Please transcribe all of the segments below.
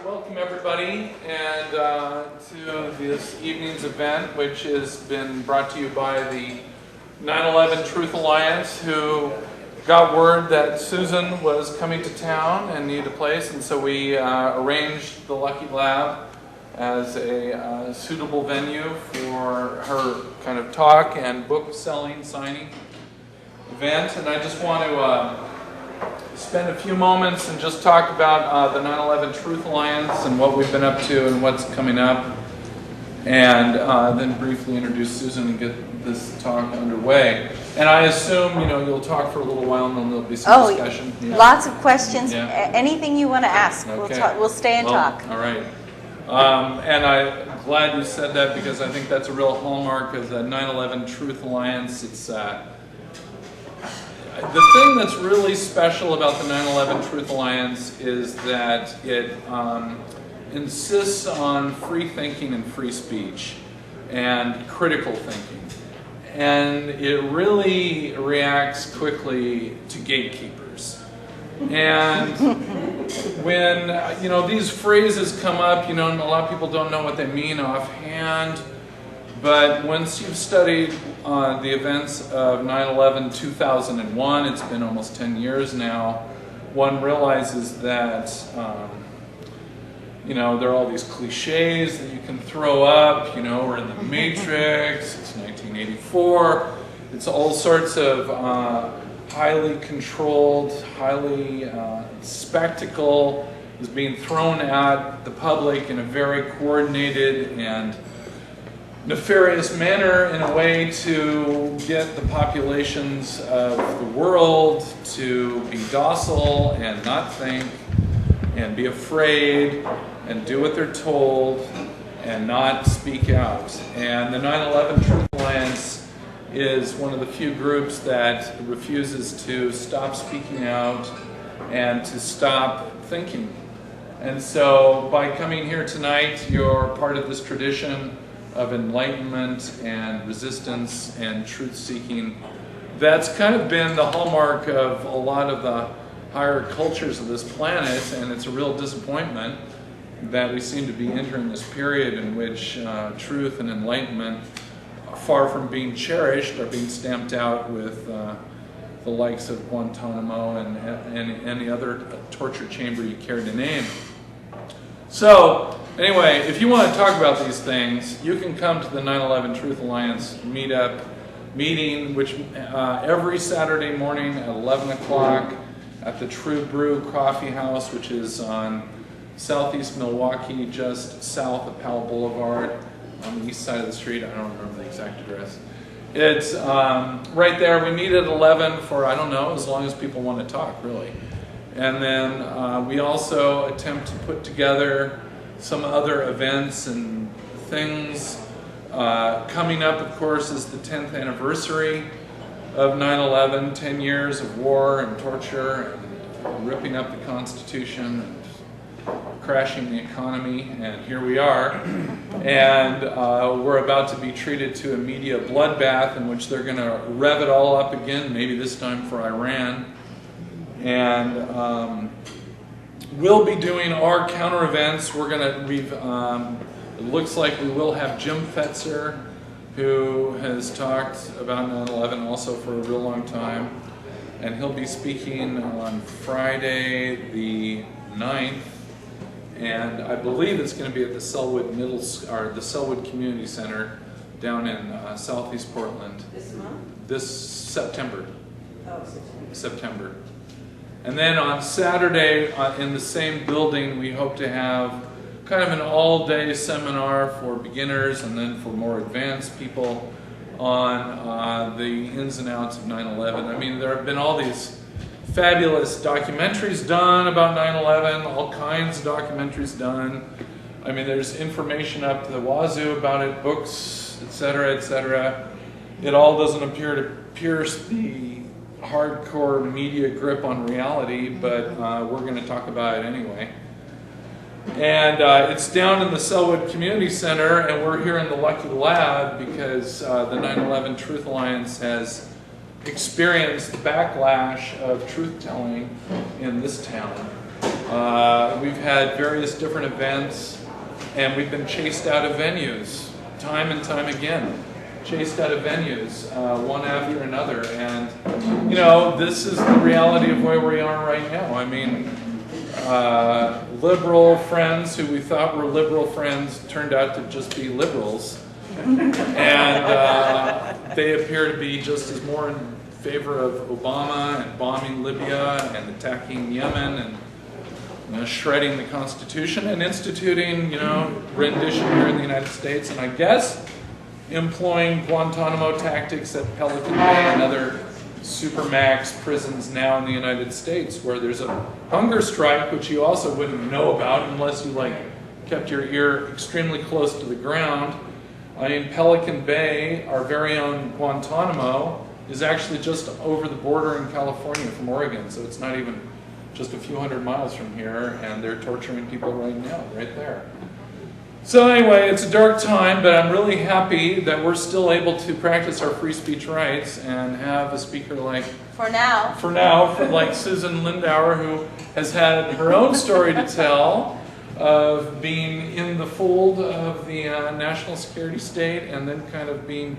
Welcome everybody, and to this evening's event, which has been brought to you by the 911Truth Alliance, who got word that Susan was coming to town and needed a place, and so we arranged the Lucky Lab as a suitable venue for her kind of talk and book selling, signing event. And I just want to spend a few moments and just talk about the 911Truth Alliance and what we've been up to and what's coming up, and then briefly introduce Susan and get this talk underway. And I assume you'll talk for a little while and then there'll be some discussion. Yeah. Lots of questions. Yeah. Anything you want to ask, Okay. we'll stay and talk. All right. And I'm glad you said that, because I think that's a real hallmark of the 911Truth Alliance. It's the thing that's really special about the 911Truth Alliance is that it insists on free thinking and free speech and critical thinking. And it really reacts quickly to gatekeepers. And when these phrases come up, and a lot of people don't know what they mean offhand, but once you've studied the events of 9/11/2001, it's been almost 10 years now, one realizes that there are all these cliches that you can throw up. We're in the Matrix, it's 1984, it's all sorts of highly controlled, highly spectacle is being thrown at the public in a very coordinated and nefarious manner, in a way to get the populations of the world to be docile and not think and be afraid and do what they're told and not speak out. And the 9/11Truth Alliance is one of the few groups that refuses to stop speaking out and to stop thinking. And so by coming here tonight, you're part of this tradition of enlightenment and resistance and truth-seeking. That's kind of been the hallmark of a lot of the higher cultures of this planet, and it's a real disappointment that we seem to be entering this period in which truth and enlightenment, far from being cherished, are being stamped out with the likes of Guantanamo and any other torture chamber you care to name. So, anyway, if you want to talk about these things, you can come to the 9/11Truth Alliance meeting, which every Saturday morning at 11 o'clock at the True Brew Coffee House, which is on southeast Milwaukee, just south of Powell Boulevard, on the east side of the street. I don't remember the exact address. It's right there. We meet at 11 for, I don't know, as long as people want to talk, really. And then we also attempt to put together some other events and things. Coming up, of course, is the 10th anniversary of 9/11, 10 years of war and torture and ripping up the Constitution and crashing the economy, and here we are. And we're about to be treated to a media bloodbath in which they're going to rev it all up again, maybe this time for Iran. And we'll be doing our counter events. It looks like we will have Jim Fetzer, who has talked about 9/11 also for a real long time, and he'll be speaking on Friday the 9th, and I believe it's going to be at the Selwood the Selwood Community Center down in southeast Portland. This month? This September. Oh, September. And then on Saturday, in the same building, we hope to have kind of an all-day seminar for beginners and then for more advanced people on the ins and outs of 9/11. I mean, there have been all these fabulous documentaries done about 9/11, all kinds of documentaries done. I mean, there's information up to the wazoo about it, books, etc., etc. It all doesn't appear to pierce the hardcore media grip on reality, but we're going to talk about it anyway. And it's down in the Selwood Community Center, and we're here in the Lucky Lab because the 9/11Truth Alliance has experienced the backlash of truth-telling in this town. We've had various different events, and we've been chased out of venues time and time again. Chased out of venues, one after another, and you know, this is the reality of where we are right now. I mean, liberal friends who we thought were liberal friends turned out to just be liberals, and they appear to be just as more in favor of Obama and bombing Libya and attacking Yemen and, you know, shredding the Constitution and instituting, you know, rendition here in the United States, and I guess employing Guantanamo tactics at Pelican Bay and other supermax prisons now in the United States, where there's a hunger strike, which you also wouldn't know about unless you like kept your ear extremely close to the ground. I mean, Pelican Bay, our very own Guantanamo, is actually just over the border in California from Oregon, so it's not even just a few hundred miles from here, and they're torturing people right now, right there. So anyway, it's a dark time, but I'm really happy that we're still able to practice our free speech rights and have a speaker like, for now, like Susan Lindauer, who has had her own story to tell of being in the fold of the national security state and then kind of being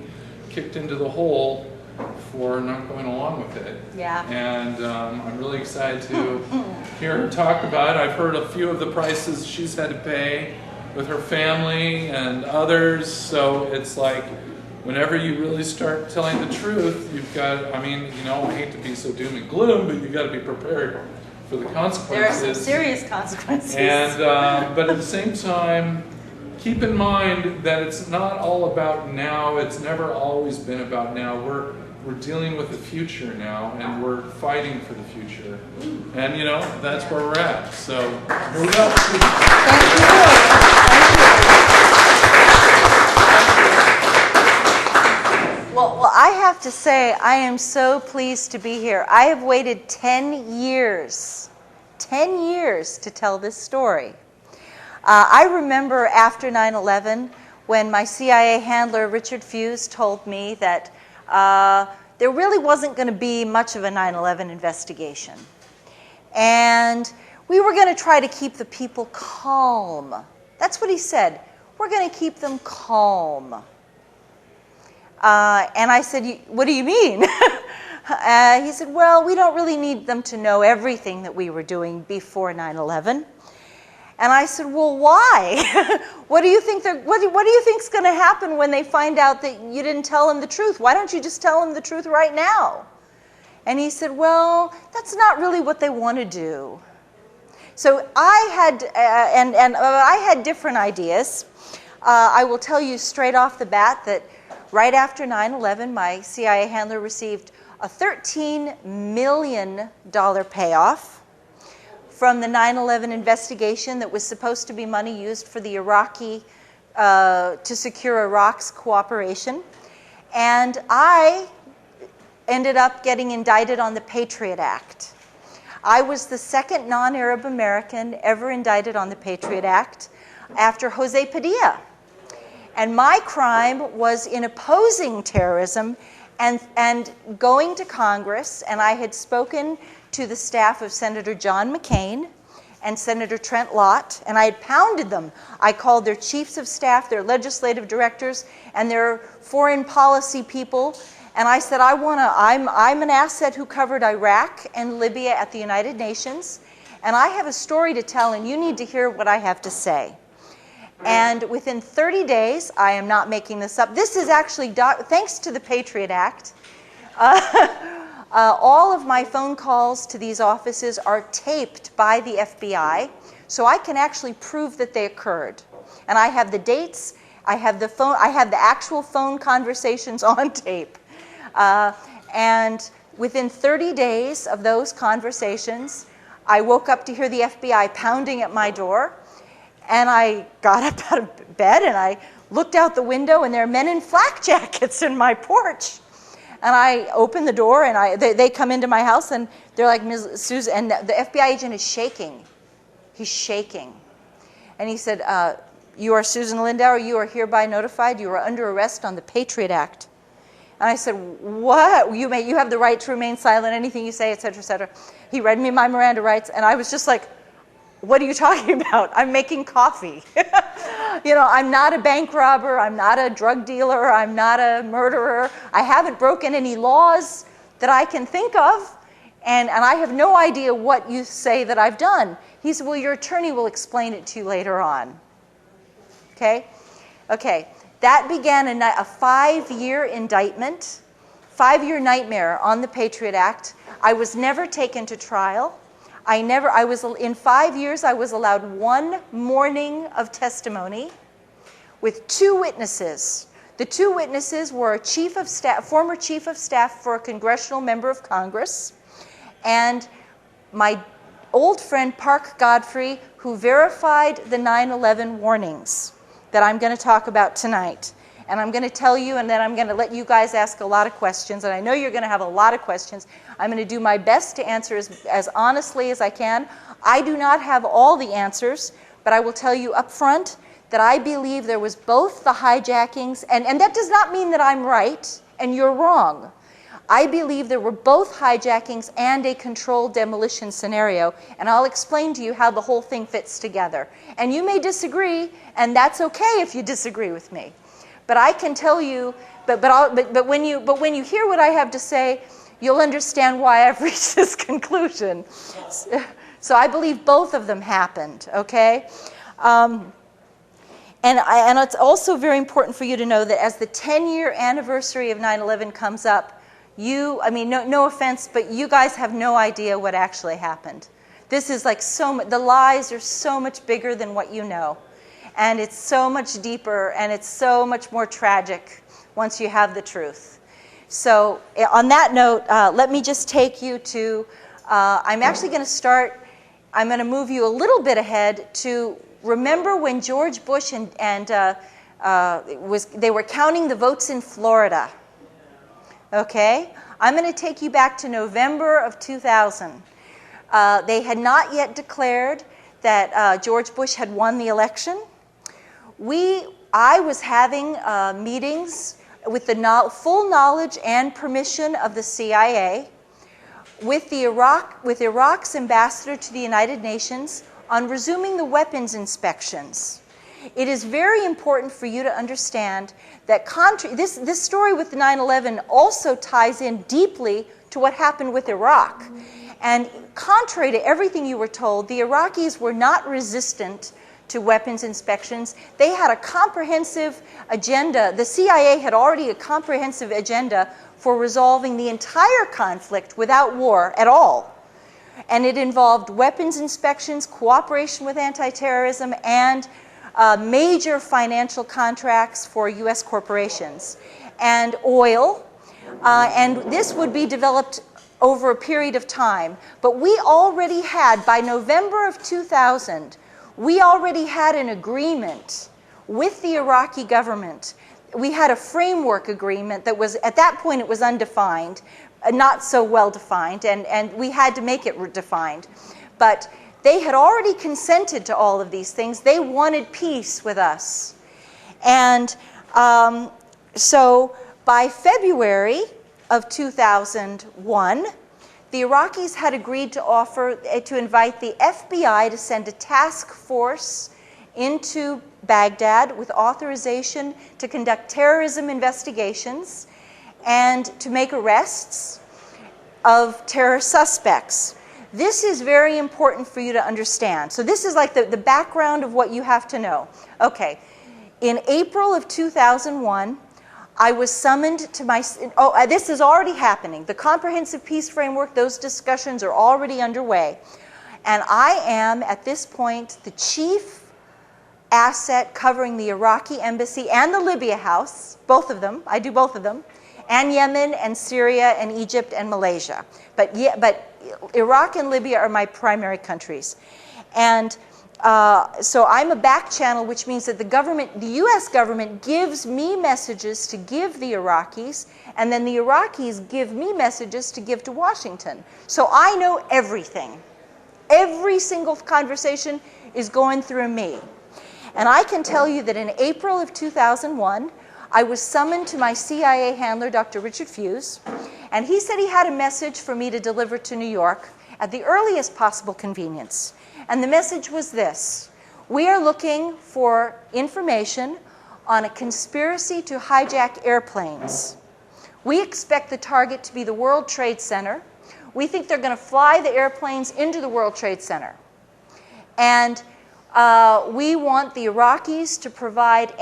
kicked into the hole for not going along with it. Yeah. And I'm really excited to hear her talk about it. I've heard a few of the prices she's had to pay with her family and others, so it's like whenever you really start telling the truth, you've got, I mean, you know, I hate to be so doom and gloom, but you've got to be prepared for the consequences. There are some serious consequences. And, but at the same time, keep in mind that it's not all about now, it's never always been about now. We're dealing with the future now, and we're fighting for the future. And, you know, that's where we're at. So, here we go. Thank you. Well, I have to say, I am so pleased to be here. I have waited 10 years to tell this story. I remember after 9/11, when my CIA handler, Richard Fuse, told me that there really wasn't going to be much of a 9/11 investigation. And we were going to try to keep the people calm. That's what he said. We're going to keep them calm. And I said, what do you mean? He said, well, we don't really need them to know everything that we were doing before 9/11. And I said, well, why? What do you think what do you think's going to happen when they find out that you didn't tell them the truth? Why don't you just tell them the truth right now? And he said, well, that's not really what they want to do. So I had, I had different ideas. I will tell you straight off the bat that right after 9/11, my CIA handler received a $13 million payoff from the 9/11 investigation that was supposed to be money used for the Iraqi, to secure Iraq's cooperation. And I ended up getting indicted on the Patriot Act. I was the second non-Arab American ever indicted on the Patriot Act after Jose Padilla. And my crime was in opposing terrorism and going to Congress, and I had spoken to the staff of Senator John McCain and Senator Trent Lott, and I had pounded them. I called their chiefs of staff, their legislative directors, and their foreign policy people, and I said, I'm an asset who covered Iraq and Libya at the United Nations, and I have a story to tell, and you need to hear what I have to say. And within 30 days, I am not making this up, this is actually, thanks to the Patriot Act, all of my phone calls to these offices are taped by the FBI, so I can actually prove that they occurred. And I have the dates, I have the actual phone conversations on tape. And within 30 days of those conversations, I woke up to hear the FBI pounding at my door, and I got up out of bed and I looked out the window, and there are men in flak jackets in my porch. And I open the door, and they come into my house, and they're like, Ms. Susan, and the FBI agent is shaking. He's shaking. And he said, you are Susan Lindauer, you are hereby notified, you are under arrest on the Patriot Act. And I said, what? You have the right to remain silent, anything you say, et cetera, et cetera. He read me my Miranda rights, and I was just like, What are you talking about? I'm making coffee. You know, I'm not a bank robber. I'm not a drug dealer. I'm not a murderer. I haven't broken any laws that I can think of. And I have no idea what you say that I've done. He said, well, your attorney will explain it to you later on. Okay? Okay. That began a 5-year indictment, 5-year nightmare on the Patriot Act. I was never taken to trial. In 5 years, I was allowed 1 morning of testimony with 2 witnesses. The 2 witnesses were a former chief of staff for a congressional member of Congress, and my old friend Park Godfrey, who verified the 9/11 warnings that I'm going to talk about tonight. And I'm going to tell you, and then I'm going to let you guys ask a lot of questions, and I know you're going to have a lot of questions. I'm going to do my best to answer as honestly as I can. I do not have all the answers, but I will tell you up front that I believe there was both the hijackings, and that does not mean that I'm right and you're wrong. I believe there were both hijackings and a controlled demolition scenario, and I'll explain to you how the whole thing fits together. And you may disagree, and that's okay if you disagree with me. But I can tell you, but when you hear what I have to say, you'll understand why I've reached this conclusion. So I believe both of them happened, okay? And it's also very important for you to know that as the 10-year anniversary of 9/11 comes up, no offense, but you guys have no idea what actually happened. This is like the lies are so much bigger than what you know. And it's so much deeper, and it's so much more tragic once you have the truth. So on that note, let me just take you to, I'm actually going to start, I'm going to move you a little bit ahead to remember when George Bush they were counting the votes in Florida. Okay? I'm going to take you back to November of 2000. They had not yet declared that George Bush had won the election. I was having meetings with the full knowledge and permission of the CIA with Iraq's ambassador to the United Nations on resuming the weapons inspections. It is very important for you to understand that this story with 9/11 also ties in deeply to what happened with Iraq. And contrary to everything you were told, the Iraqis were not resistant to weapons inspections. They had a comprehensive agenda. The CIA had already a comprehensive agenda for resolving the entire conflict without war at all. And it involved weapons inspections, cooperation with anti-terrorism, and major financial contracts for U.S. corporations, and oil. And this would be developed over a period of time. But we already had, by November of 2000, we already had an agreement with the Iraqi government. We had a framework agreement that was, at that point, it was undefined, not so well defined, and we had to make it defined. But they had already consented to all of these things. They wanted peace with us. And so by February of 2001, the Iraqis had agreed to invite the FBI to send a task force into Baghdad with authorization to conduct terrorism investigations and to make arrests of terror suspects. This is very important for you to understand. So this is like the background of what you have to know. Okay, in April of 2001, I was summoned to this is already happening. The Comprehensive Peace Framework, those discussions are already underway. And I am, at this point, the chief asset covering the Iraqi embassy and the Libya house, both of them, I do both of them, and Yemen and Syria and Egypt and Malaysia. But Iraq and Libya are my primary countries. And so I'm a back channel, which means that the U.S. government gives me messages to give the Iraqis, and then the Iraqis give me messages to give to Washington. So I know everything. Every single conversation is going through me. And I can tell you that in April of 2001, I was summoned to my CIA handler, Dr. Richard Fuse, and he said he had a message for me to deliver to New York at the earliest possible convenience. And the message was this: we are looking for information on a conspiracy to hijack airplanes. We expect the target to be the World Trade Center. We think they're going to fly the airplanes into the World Trade Center. And we want the Iraqis to provide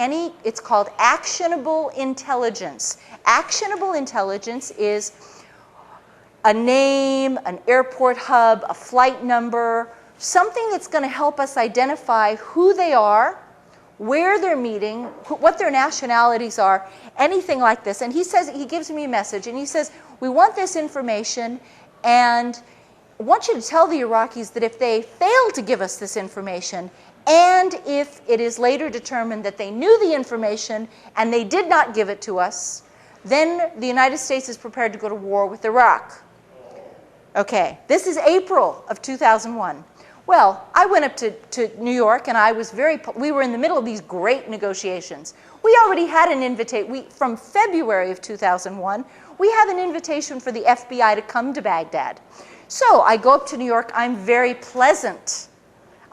it's called actionable intelligence. Actionable intelligence is a name, an airport hub, a flight number, something that's going to help us identify who they are, where they're meeting, what their nationalities are, anything like this. And he says, he gives me a message, and he says, we want this information, and I want you to tell the Iraqis that if they fail to give us this information, and if it is later determined that they knew the information and they did not give it to us, then the United States is prepared to go to war with Iraq. Okay, this is April of 2001. Well, I went up to New York, and we were in the middle of these great negotiations. We already had an invitation. From February of 2001, we have an invitation for the FBI to come to Baghdad. So I go up to New York. I'm very pleasant.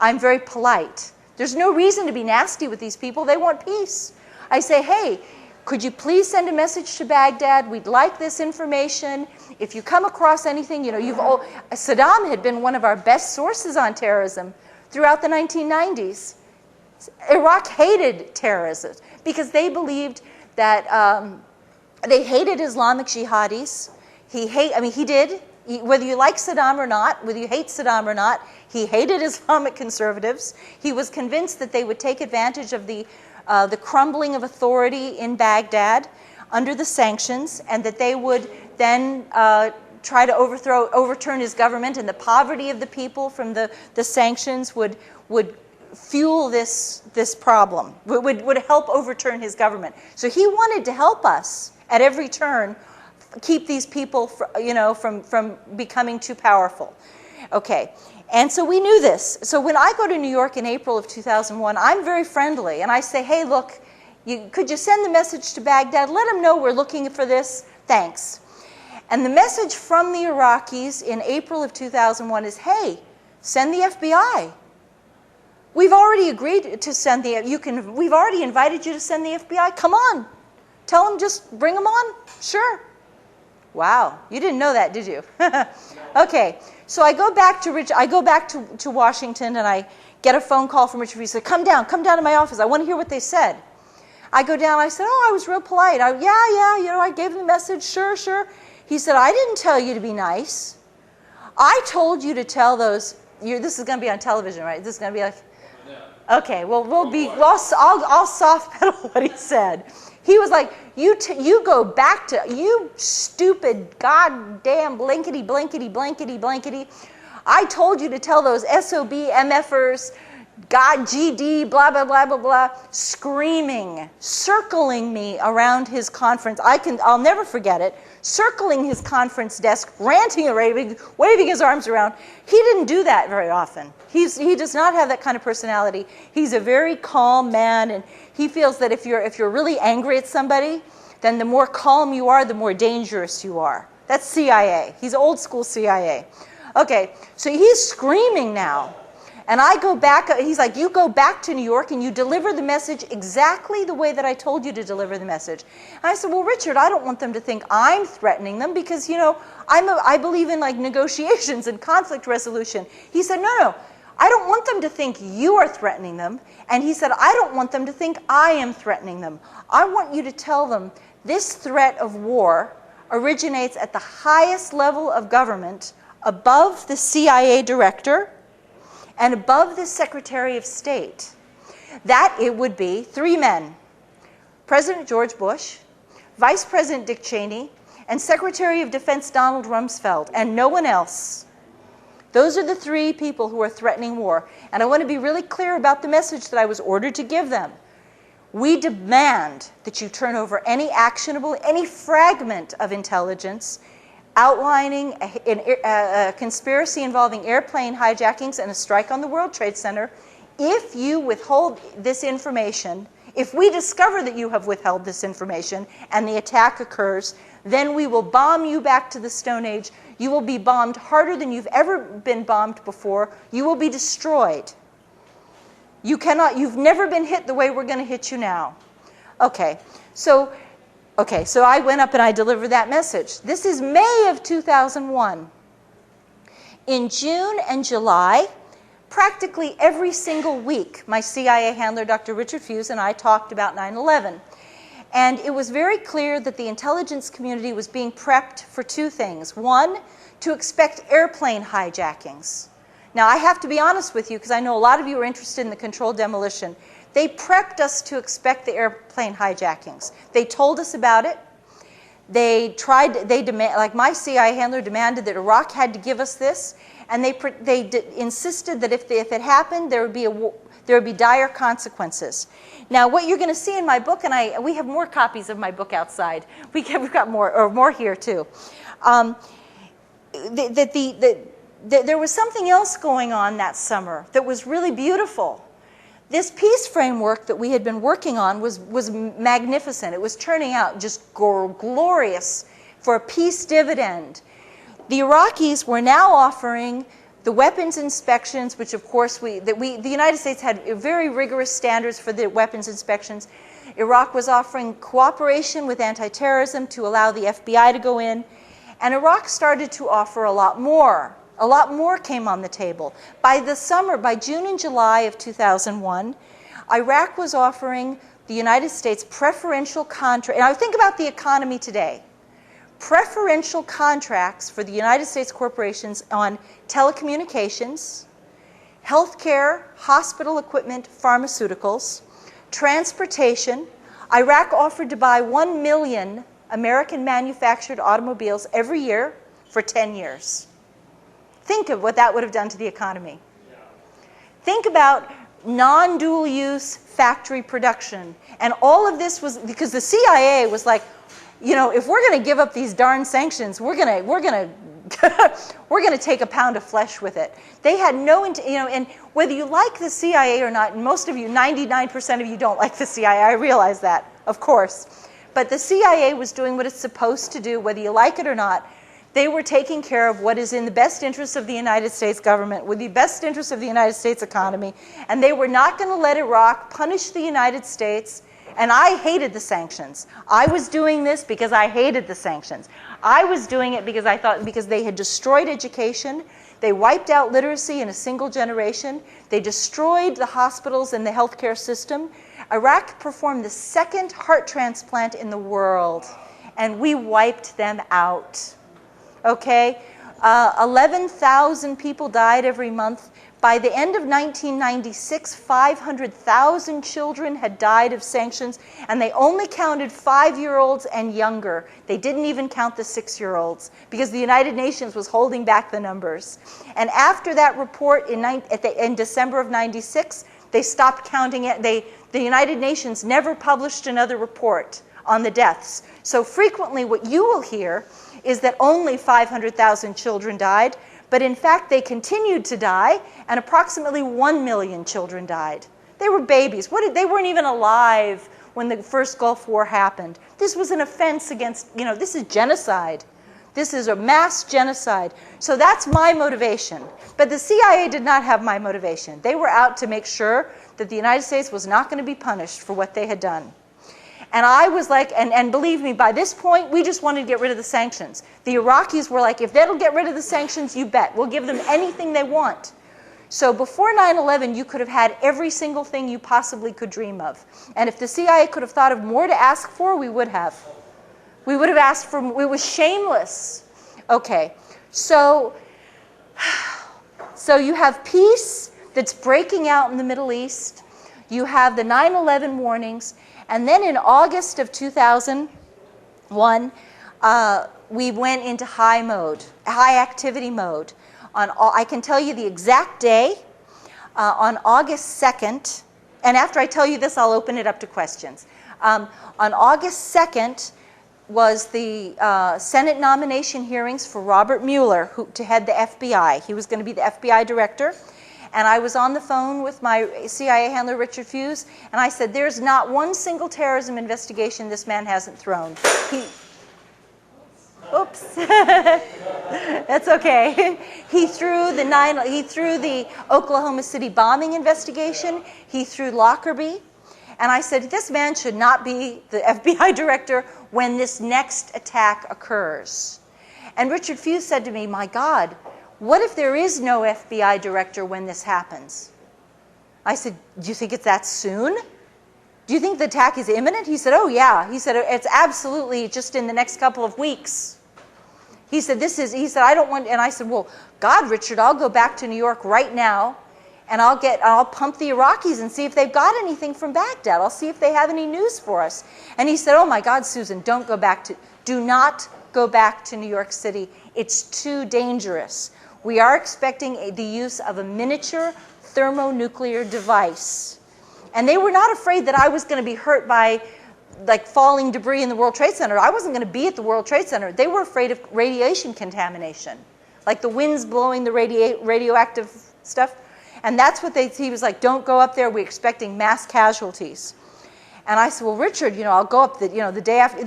I'm very polite. There's no reason to be nasty with these people. They want peace. I say, hey, could you please send a message to Baghdad? We'd like this information. If you come across anything, Saddam had been one of our best sources on terrorism throughout the 1990s. Iraq hated terrorism because they believed that they hated Islamic jihadis. He did. Whether you like Saddam or not, whether you hate Saddam or not, he hated Islamic conservatives. He was convinced that they would take advantage of the crumbling of authority in Baghdad under the sanctions, and that they would then try to overturn his government, and the poverty of the people from the sanctions would fuel this problem, would help overturn his government. So he wanted to help us at every turn, keep these people from becoming too powerful. Okay, and so we knew this. So when I go to New York in April of 2001, I'm very friendly, and I say, hey, look, could you send the message to Baghdad? Let them know we're looking for this. Thanks. And the message from the Iraqis in April of 2001 is, hey, send the FBI. We've already agreed to send we've already invited you to send the FBI. Come on. Tell them, just bring them on. Sure. Wow, you didn't know that, did you? Okay, so I go back to Washington, and I get a phone call from Richard. He said, come down to my office. I want to hear what they said. I go down, I said, oh, I was real polite. I gave him the message, sure. He said, I didn't tell you to be nice. I told you to tell those, this is going to be on television, right? This is going to be like, okay, well, I'll soft pedal what he said. He was like, you go back to, you stupid goddamn blankety. I told you to tell those SOB MFers, God, GD, blah, blah, blah, blah, blah, screaming, circling me around his conference. I'll never forget it. Circling his conference desk, ranting and raving, waving his arms around. He didn't do that very often. He does not have that kind of personality. He's a very calm man, and he feels that if you're really angry at somebody, then the more calm you are, the more dangerous you are. That's CIA. He's old school CIA. Okay, so he's screaming now. And I go back, he's like, you go back to New York and you deliver the message exactly the way that I told you to deliver the message. And I said, well, Richard, I don't want them to think I'm threatening them because, I believe in negotiations and conflict resolution. He said, no, I don't want them to think you are threatening them. And he said, I don't want them to think I am threatening them. I want you to tell them this threat of war originates at the highest level of government, above the CIA director, and above the Secretary of State. That it would be 3 men: President George Bush, Vice President Dick Cheney, and Secretary of Defense Donald Rumsfeld, and no one else. Those are the 3 people who are threatening war. And I want to be really clear about the message that I was ordered to give them. We demand that you turn over any fragment of intelligence outlining a conspiracy involving airplane hijackings and a strike on the World Trade Center. If you withhold this information, if we discover that you have withheld this information and the attack occurs, then we will bomb you back to the Stone Age. You will be bombed harder than you've ever been bombed before. You will be destroyed. You've never been hit the way we're going to hit you now. Okay, so I went up and I delivered that message. This is May of 2001. In June and July, practically every single week, my CIA handler, Dr. Richard Fuse, and I talked about 9/11. And it was very clear that the intelligence community was being prepped for two things. One, to expect airplane hijackings. Now, I have to be honest with you, because I know a lot of you are interested in the controlled demolition. They prepped us to expect the airplane hijackings. They told us about it. Like my CIA handler demanded that Iraq had to give us this, and they insisted that if it happened, there would be dire consequences. Now, what you're going to see in my book, and we have more copies of my book outside. We've got more here too. There was something else going on that summer that was really beautiful. This peace framework that we had been working on was magnificent. It was turning out just glorious for a peace dividend. The Iraqis were now offering the weapons inspections, which of course the United States had very rigorous standards for the weapons inspections. Iraq was offering cooperation with anti-terrorism to allow the FBI to go in, and Iraq started to offer a lot more. A lot more came on the table. By June and July of 2001, Iraq was offering the United States preferential contracts. Now think about the economy today. Preferential contracts for the United States corporations on telecommunications, healthcare, hospital equipment, pharmaceuticals, transportation. Iraq offered to buy 1 million American manufactured automobiles every year for 10 years. Think of what that would have done to the economy. Think about non-dual use factory production. And all of this was because the CIA was like, you know, if we're going to give up these darn sanctions, we're going to take a pound of flesh with it. They had no, and whether you like the CIA or not, and most of you, 99% of you don't like the CIA, I realize that, of course. But the CIA was doing what it's supposed to do, whether you like it or not. They were taking care of what is in the best interest of the United States government, with the best interest of the United States economy, and they were not going to let Iraq punish the United States. And I hated the sanctions. I was doing this because I hated the sanctions. I was doing it because they had destroyed education. They wiped out literacy in a single generation. They destroyed the hospitals and the healthcare system. Iraq performed the second heart transplant in the world, and we wiped them out. Okay? 11,000 people died every month. By the end of 1996, 500,000 children had died of sanctions, and they only counted 5-year-olds and younger. They didn't even count the 6-year-olds because the United Nations was holding back the numbers. And after that report in December of 96, they stopped counting it. The United Nations never published another report on the deaths. So frequently what you will hear is that only 500,000 children died, but in fact they continued to die, and approximately 1 million children died. They were babies. They weren't even alive when the first Gulf War happened. This was an offense against, this is genocide. This is a mass genocide. So that's my motivation. But the CIA did not have my motivation. They were out to make sure that the United States was not going to be punished for what they had done. And I was like, and believe me, by this point, we just wanted to get rid of the sanctions. The Iraqis were like, if that'll get rid of the sanctions, you bet. We'll give them anything they want. So before 9/11, you could have had every single thing you possibly could dream of. And if the CIA could have thought of more to ask for, we would have. We would have asked for, it was shameless. Okay, so you have peace that's breaking out in the Middle East. You have the 9/11 warnings. And then in August of 2001, we went into high activity mode. I can tell you the exact day, on August 2nd, and after I tell you this, I'll open it up to questions. On August 2nd was the Senate nomination hearings for Robert Mueller to head the FBI. He was going to be the FBI director. And I was on the phone with my CIA handler, Richard Fuse, and I said, there's not one single terrorism investigation this man hasn't thrown. Oops. That's okay. He threw the Oklahoma City bombing investigation. He threw Lockerbie. And I said, this man should not be the FBI director when this next attack occurs. And Richard Fuse said to me, my God, what if there is no FBI director when this happens? I said, do you think it's that soon? Do you think the attack is imminent? He said, oh yeah. He said, it's absolutely just in the next couple of weeks. He said, I don't want, and I said, well, God, Richard, I'll go back to New York right now and I'll pump the Iraqis and see if they've got anything from Baghdad. I'll see if they have any news for us. And he said, oh my God, Susan, do not go back to New York City. It's too dangerous. We are expecting the use of a miniature thermonuclear device. And they were not afraid that I was going to be hurt by like falling debris in the World Trade Center. I wasn't going to be at the World Trade Center. They were afraid of radiation contamination, like the winds blowing the radioactive stuff. And that's what he was like, don't go up there. We're expecting mass casualties. And I said, well, Richard, I'll go up the day after.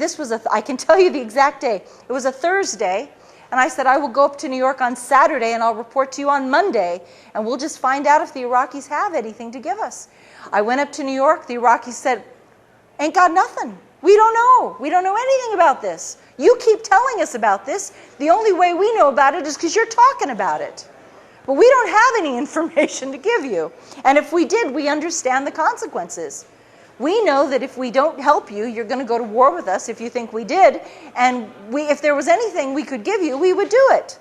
I can tell you the exact day. It was a Thursday. And I said, I will go up to New York on Saturday and I'll report to you on Monday. And we'll just find out if the Iraqis have anything to give us. I went up to New York. The Iraqis said, ain't got nothing. We don't know. We don't know anything about this. You keep telling us about this. The only way we know about it is because you're talking about it. But we don't have any information to give you. And if we did, we understand the consequences. We know that if we don't help you, you're going to go to war with us if you think we did. And if there was anything we could give you, we would do it.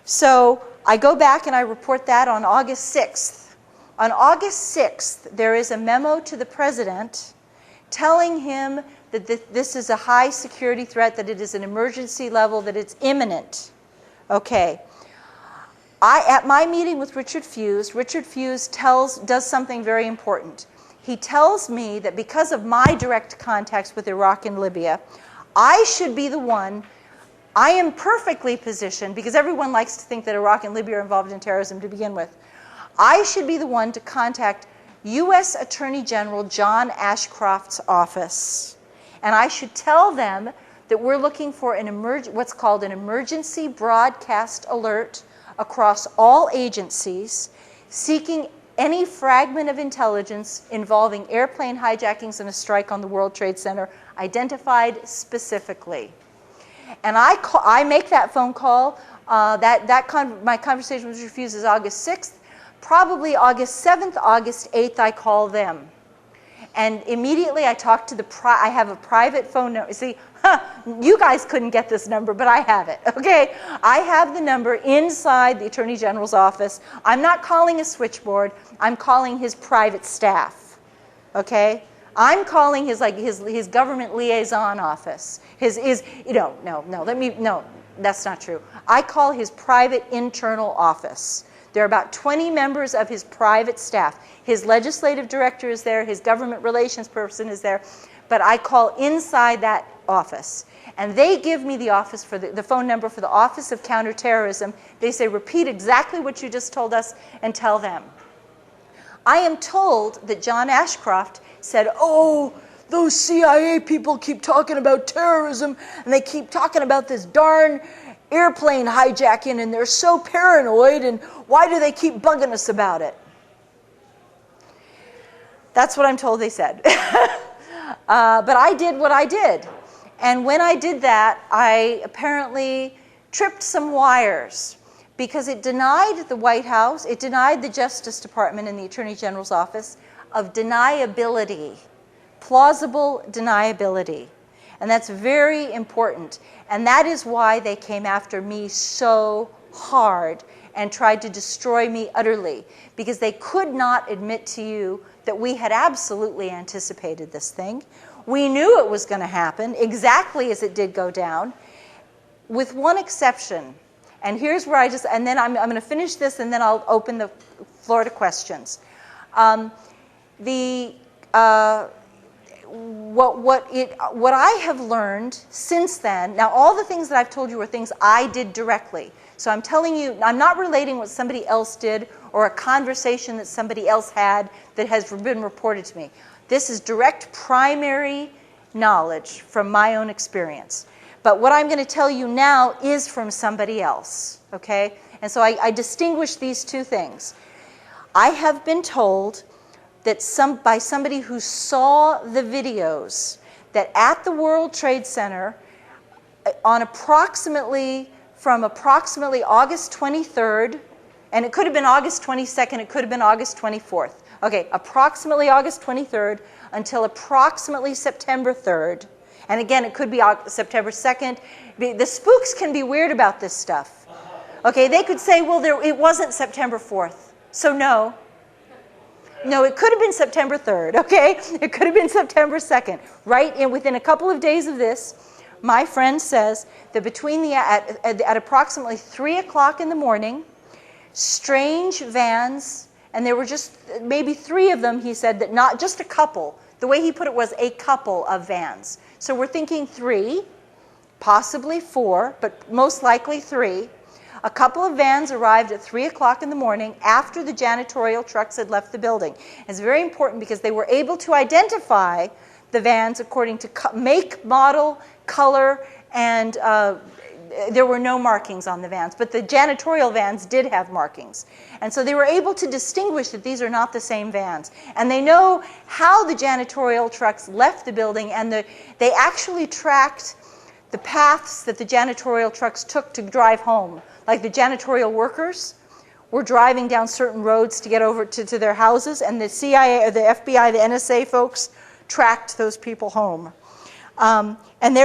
So I go back and I report that on August 6th. On August 6th, there is a memo to the president telling him that this is a high security threat, that it is an emergency level, that it's imminent. Okay. At my meeting with Richard Fuse does something very important. He tells me that because of my direct contacts with Iraq and Libya, I should be the one. I am perfectly positioned, because everyone likes to think that Iraq and Libya are involved in terrorism to begin with. I should be the one to contact U.S. Attorney General John Ashcroft's office. And I should tell them that we're looking for what's called an emergency broadcast alert across all agencies, seeking any fragment of intelligence involving airplane hijackings and a strike on the World Trade Center, identified specifically. And I make that phone call. My conversation with Richard Fuse is August 6th. Probably August 7th, August 8th, I call them. And immediately I talk to I have a private phone number. See, you guys couldn't get this number, but I have it, okay? I have the number inside the Attorney General's office. I'm not calling a switchboard. I'm calling his private staff, okay? I'm calling his government liaison office. No, that's not true. I call his private internal office. There are about 20 members of his private staff. His legislative director is there, his government relations person is there, but I call inside that office. And they give me the office for the phone number for the Office of Counterterrorism. They say, repeat exactly what you just told us and tell them. I am told that John Ashcroft said, oh, those CIA people keep talking about terrorism and they keep talking about this darn airplane hijacking and they're so paranoid, and why do they keep bugging us about it? That's what I'm told they said. But I did what I did. And when I did that, I apparently tripped some wires, because it denied the White House, it denied the Justice Department and the Attorney General's office of deniability, plausible deniability. And that's very important. And that is why they came after me so hard and tried to destroy me utterly, because they could not admit to you that we had absolutely anticipated this thing. We knew it was going to happen exactly as it did go down, with one exception. And here's where and then I'm going to finish this, and then I'll open the floor to questions. What I have learned since then, now all the things that I've told you are things I did directly. So I'm telling you, I'm not relating what somebody else did or a conversation that somebody else had that has been reported to me. This is direct primary knowledge from my own experience. But what I'm going to tell you now is from somebody else, okay? And so I distinguish these two things. I have been told that by somebody who saw the videos that at the World Trade Center on from approximately August 23rd, and it could have been August 22nd, it could have been August 24th. Okay, approximately August 23rd until approximately September 3rd. And again, it could be September 2nd. The spooks can be weird about this stuff. Okay, they could say, well, it wasn't September 4th. So no. No, it could have been September 3rd, okay? It could have been September 2nd. Within a couple of days of this, my friend says that at approximately 3 o'clock in the morning, strange vans, and there were just maybe 3 of them, he said, that not just a couple. The way he put it was a couple of vans. So we're thinking 3, possibly 4, but most likely 3. A couple of vans arrived at 3 o'clock in the morning after the janitorial trucks had left the building. It's very important because they were able to identify the vans according to make, model, color, and there were no markings on the vans. But the janitorial vans did have markings. And so they were able to distinguish that these are not the same vans. And they know how the janitorial trucks left the building, and they actually tracked the paths that the janitorial trucks took to drive home. Like the janitorial workers were driving down certain roads to get over to their houses, and the CIA, or the FBI, the NSA folks tracked those people home. And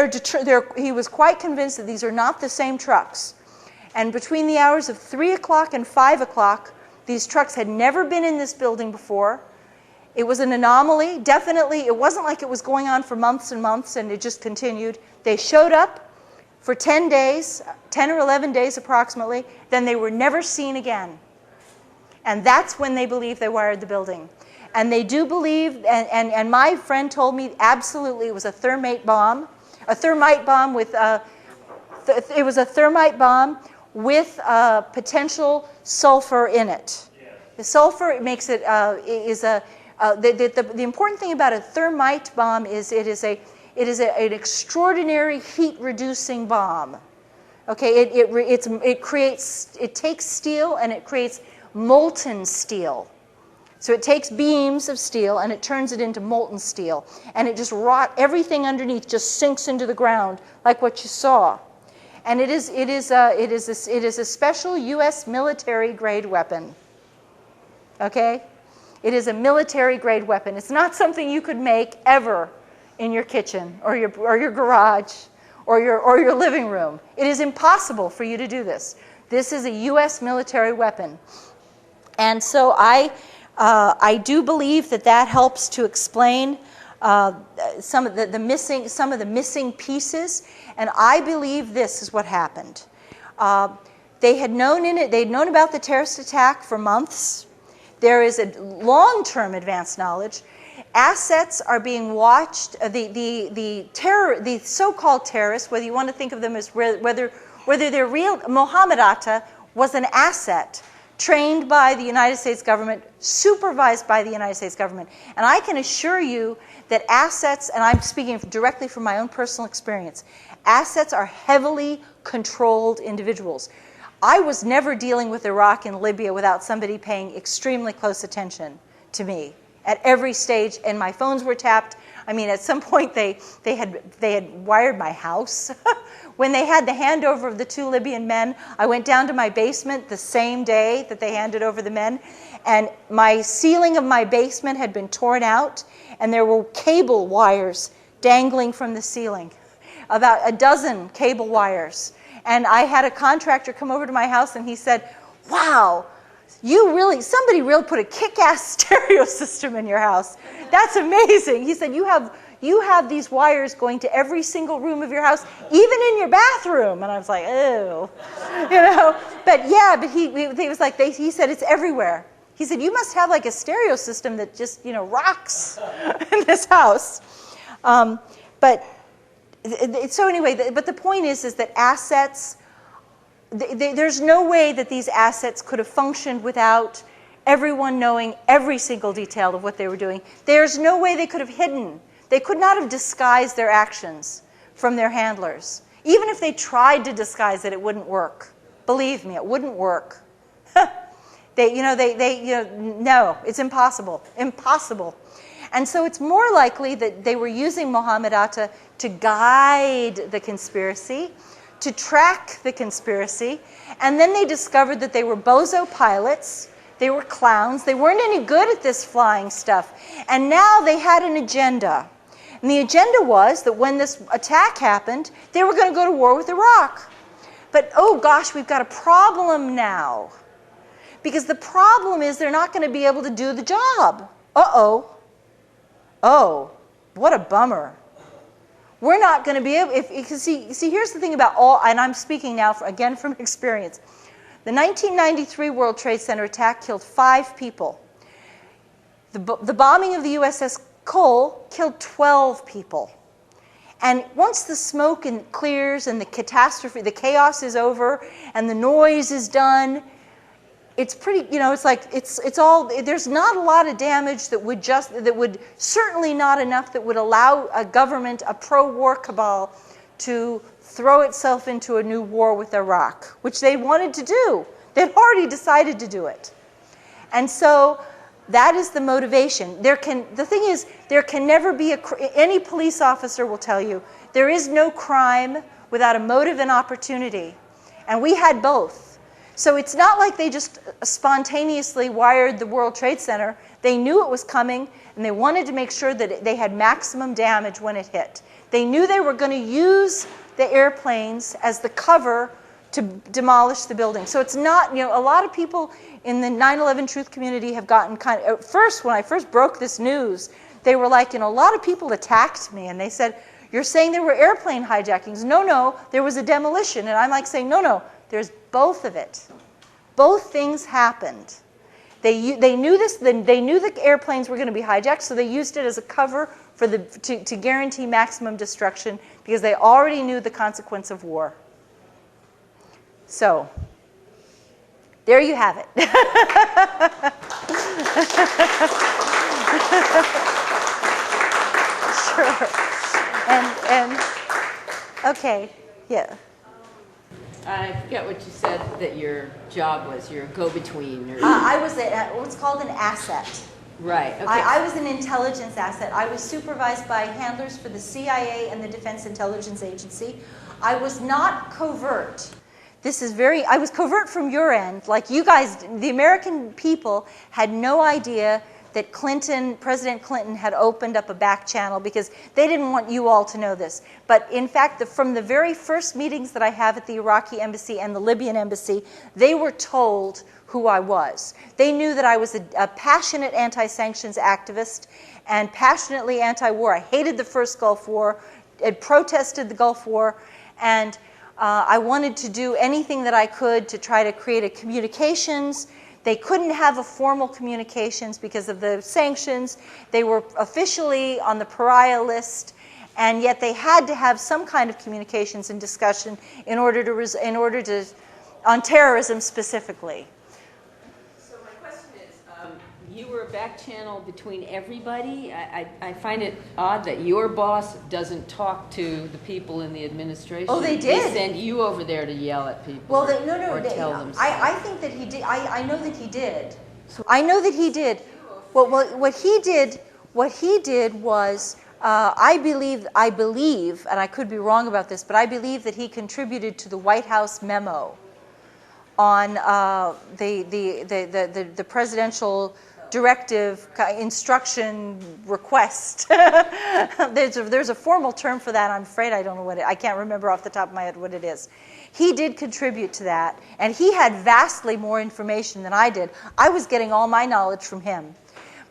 he was quite convinced that these are not the same trucks. And between the hours of 3 o'clock and 5 o'clock, these trucks had never been in this building before. It was an anomaly. Definitely, it wasn't like it was going on for months and months and it just continued. They showed up for 10 days, 10 or 11 days approximately, then they were never seen again. And that's when they believe they wired the building. And they do believe, and my friend told me absolutely it was a thermite bomb with, it was a thermite bomb with potential sulfur in it. The sulfur makes it, the important thing about a thermite bomb is it is an extraordinary heat-reducing bomb. Okay, it takes steel and it creates molten steel. So it takes beams of steel and it turns it into molten steel, and it just everything underneath just sinks into the ground like what you saw. And it is a special U.S. military grade weapon. Okay, it is a military grade weapon. It's not something you could make ever in your kitchen or your garage or your living room. It is impossible for you to do this. This is a U.S. military weapon, and so I do believe that helps to explain some of the missing pieces, and I believe this is what happened. They'd known about the terrorist attack for months. There is a long-term advanced knowledge. Assets are being watched. The so-called terrorists, whether you want to think of them as whether they're real, Mohammed Atta was an asset trained by the United States government, supervised by the United States government. And I can assure you that assets, and I'm speaking directly from my own personal experience, assets are heavily controlled individuals. I was never dealing with Iraq and Libya without somebody paying extremely close attention to me at every stage, and my phones were tapped. I mean, at some point they had wired my house. When they had the handover of the 2 Libyan men, I went down to my basement the same day that they handed over the men, and my ceiling of my basement had been torn out, and there were cable wires dangling from the ceiling, about a dozen cable wires. And I had a contractor come over to my house, and he said, "Wow, somebody really put a kick-ass stereo system in your house. That's amazing." He said, you have these wires going to every single room of your house, even in your bathroom. And I was like, ew, But he was like, he said, it's everywhere. He said, you must have like a stereo system that just, rocks in this house. So anyway, but the point is that assets, there's no way that these assets could have functioned without everyone knowing every single detail of what they were doing. There's no way they could have hidden. They could not have disguised their actions from their handlers. Even if they tried to disguise it, it wouldn't work. Believe me, it wouldn't work. No, it's impossible. Impossible. And so it's more likely that they were using Mohammed Atta to guide the conspiracy, to track the conspiracy, and then they discovered that they were bozo pilots, they were clowns, they weren't any good at this flying stuff, and now they had an agenda. And the agenda was that when this attack happened, they were going to go to war with Iraq. But oh gosh, we've got a problem now. Because the problem is they're not going to be able to do the job. Uh-oh. Oh, what a bummer. We're not going to be able, see, here's the thing about all, and I'm speaking now, again, from experience. The 1993 World Trade Center attack killed 5 people. The bombing of the USS Cole killed 12 people. And once the smoke clears and the catastrophe, the chaos is over, and the noise is done, it's pretty, it's like, it's all, there's not a lot of damage that would certainly not enough that would allow a government, a pro-war cabal, to throw itself into a new war with Iraq, which they wanted to do. They'd already decided to do it. And so that is the motivation. The thing is, there can never be any police officer will tell you, there is no crime without a motive and opportunity. And we had both. So it's not like they just spontaneously wired the World Trade Center. They knew it was coming, and they wanted to make sure that they had maximum damage when it hit. They knew they were going to use the airplanes as the cover to demolish the building. So it's not, a lot of people in the 911Truth community have gotten kind of, at first, when I first broke this news, they were like, a lot of people attacked me, and they said, you're saying there were airplane hijackings. No, there was a demolition. And I'm like saying, no, there's both of it. Both things happened. They knew this. They knew the airplanes were going to be hijacked, so they used it as a cover for to guarantee maximum destruction because they already knew the consequence of war. So there you have it. Sure. And okay, yeah. I forget what you said that your job was. You're a go-between. I was what's called an asset. Right. Okay. I was an intelligence asset. I was supervised by handlers for the CIA and the Defense Intelligence Agency. I was not covert. I was covert from your end. Like you guys, the American people had no idea that President Clinton had opened up a back channel because they didn't want you all to know this. But in fact, from the very first meetings that I have at the Iraqi embassy and the Libyan embassy, they were told who I was. They knew that I was a passionate anti-sanctions activist and passionately anti-war. I hated the first Gulf War, had protested the Gulf War, and I wanted to do anything that I could to try to create a communications. They couldn't have a formal communications because of the sanctions. They were officially on the pariah list, and yet they had to have some kind of communications and discussion in order to on terrorism specifically. So my question is, you were a back channel between everybody. I find it odd that your boss doesn't talk to the people in the administration. Oh, they did. They send you over there to yell at people. Well, tell them. I think that he did. I know that he did. I know that he did. Well, what he did was, I believe, and I could be wrong about this, but I believe that he contributed to the White House memo on the presidential directive instruction request. There's a formal term for that. I'm afraid I don't know I can't remember off the top of my head what it is. He did contribute to that, and he had vastly more information than I did. I was getting all my knowledge from him.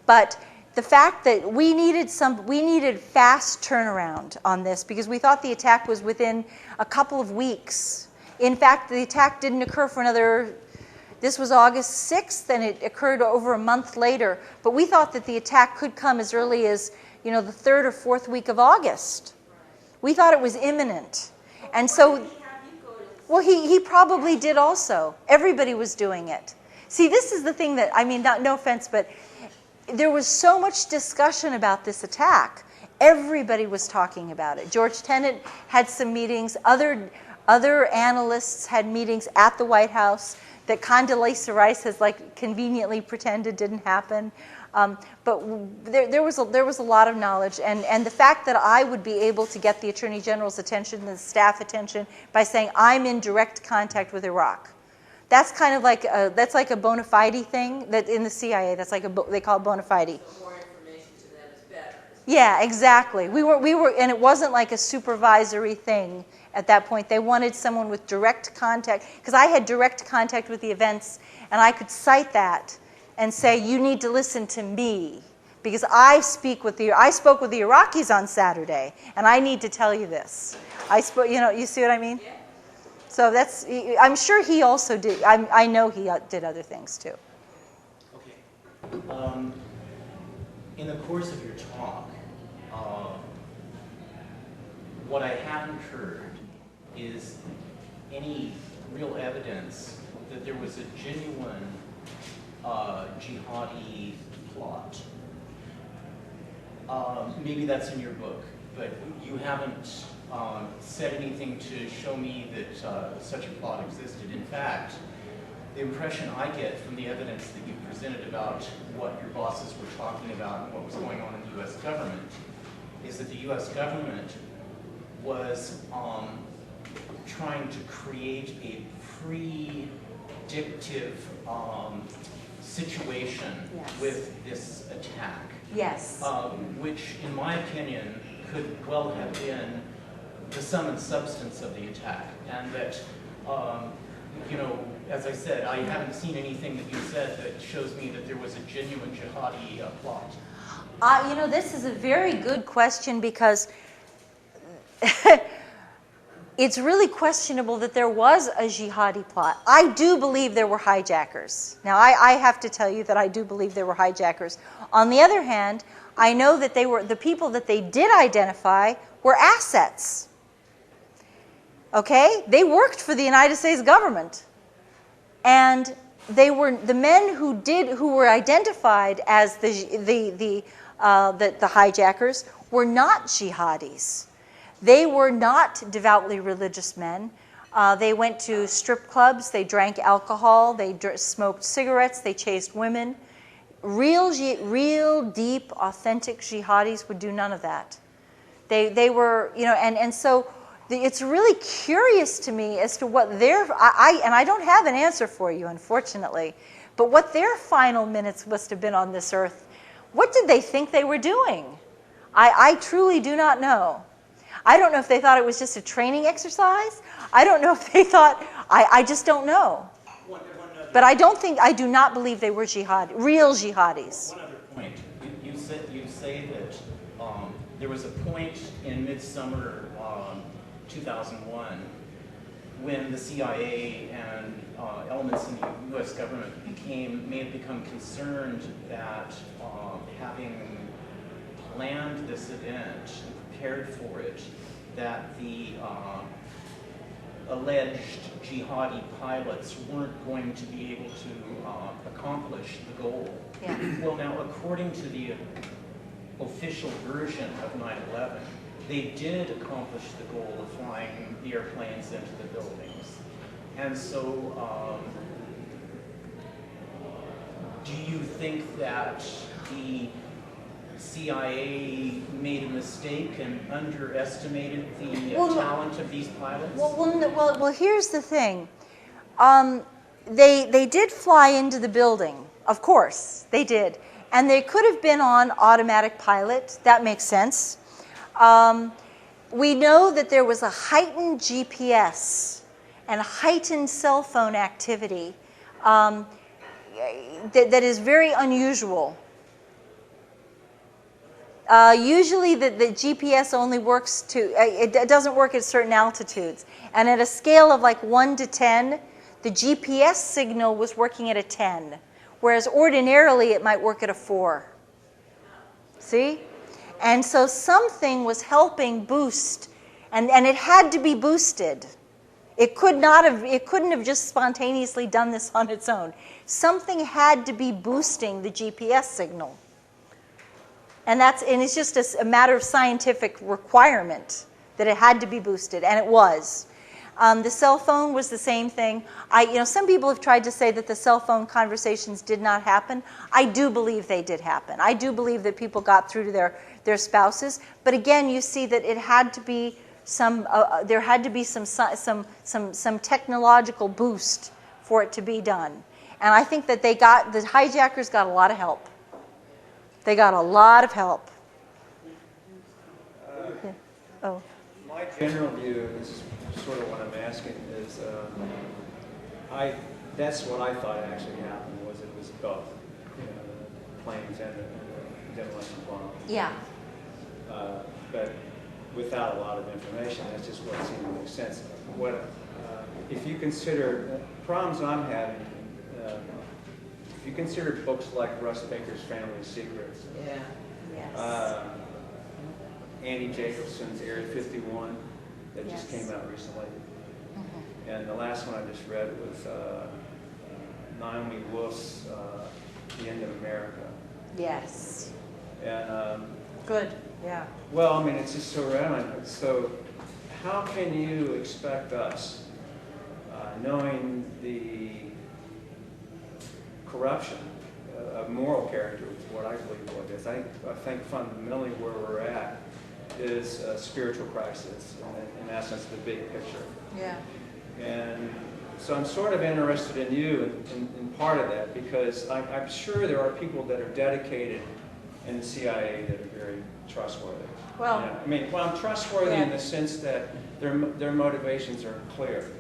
But the fact that we needed fast turnaround on this because we thought the attack was within a couple of weeks. In fact, the attack didn't occur for this was August 6th, and it occurred over a month later. But we thought that the attack could come as early as, the 3rd or 4th week of August. We thought it was imminent. And so, well, he probably did also. Everybody was doing it. See, this is the thing that, no offense, but there was so much discussion about this attack. Everybody was talking about it. George Tenet had some meetings. Other analysts had meetings at the White House that Condoleezza Rice has like conveniently pretended didn't happen. But there was a lot of knowledge, and the fact that I would be able to get the Attorney General's attention and the staff attention by saying I'm in direct contact with Iraq. That's kind of like a bona fide thing that in the CIA. That's like they call it bona fide. So more information to them is better. Yeah, exactly. We were, and it wasn't like a supervisory thing at that point. They wanted someone with direct contact, because I had direct contact with the events, and I could cite that and say, you need to listen to me, because I spoke with the Iraqis on Saturday, and I need to tell you this. You see what I mean? Yeah. So I'm sure he also did. I know he did other things too. Okay. In the course of your talk, what I haven't heard is any real evidence that there was a genuine jihadi plot. Maybe that's in your book, but you haven't said anything to show me that such a plot existed. In fact, the impression I get from the evidence that you presented about what your bosses were talking about and what was going on in the U.S. government is that the U.S. government was trying to create a predictive situation with this attack. Yes. Which, in my opinion, could well have been the sum and substance of the attack. And that, as I said, I haven't seen anything that you said that shows me that there was a genuine jihadi plot. This is a very good question, because it's really questionable that there was a jihadi plot. I do believe there were hijackers. Now, I have to tell you that I do believe there were hijackers. On the other hand, I know that the people that they did identify were assets. Okay? They worked for the United States government. And they were the men who were identified as the hijackers were not jihadis. They were not devoutly religious men. They went to strip clubs, they drank alcohol, they smoked cigarettes, they chased women. Real, deep, authentic jihadis would do none of that. They were, and so it's really curious to me as to what and I don't have an answer for you, unfortunately, but what their final minutes must have been on this earth. What did they think they were doing? I truly do not know. I don't know if they thought it was just a training exercise. I don't know if they thought, I just don't know. But I do not believe they were real jihadis. One other point. You say that there was a point in midsummer 2001 when the CIA and elements in the U.S. government may have become concerned that having planned this event, prepared for it, that the alleged jihadi pilots weren't going to be able to accomplish the goal. Yeah. Well, now, according to the official version of 9/11, they did accomplish the goal of flying the airplanes into the buildings. And so, do you think that the CIA made a mistake and underestimated the talent of these pilots? Well, here's the thing. They did fly into the building. Of course, they did. And they could have been on automatic pilot. That makes sense. We know that there was a heightened GPS and heightened cell phone activity that is very unusual. Usually the GPS only works it doesn't work at certain altitudes. And at a scale of like 1 to 10, the GPS signal was working at a 10, whereas ordinarily it might work at a 4. See? And so something was helping boost, and it had to be boosted. It couldn't have just spontaneously done this on its own. Something had to be boosting the GPS signal. And it's just a matter of scientific requirement that it had to be boosted, and it was. The cell phone was the same thing. Some people have tried to say that the cell phone conversations did not happen. I do believe they did happen. I do believe that people got through to their spouses. But again, you see that it had to be there had to be some technological boost for it to be done. And I think that the hijackers got a lot of help. They got a lot of help. Yeah. Oh. My general view is sort of what I'm asking is, that's what I thought actually happened, was it was both, the planes and the demolition bomb. Yeah. But without a lot of information, that's just what seemed to make sense. If you consider, problems I'm having, if you consider books like Russ Baker's Family Secrets, Yes. Annie Jacobson's Area 51 that just came out recently. Mm-hmm. And the last one I just read was Naomi Wolf's The End of America. Yes. And Good. Yeah. well, I mean, it's just so relevant. So how can you expect us, knowing the corruption of moral character, which is what I believe what it is. I think fundamentally where we're at is a spiritual crisis, in essence, the big picture. Yeah. And so I'm sort of interested in you in part of that, because I'm sure there are people that are dedicated in the CIA that are very trustworthy. Well, I mean, I'm trustworthy in the sense that their motivations are clear.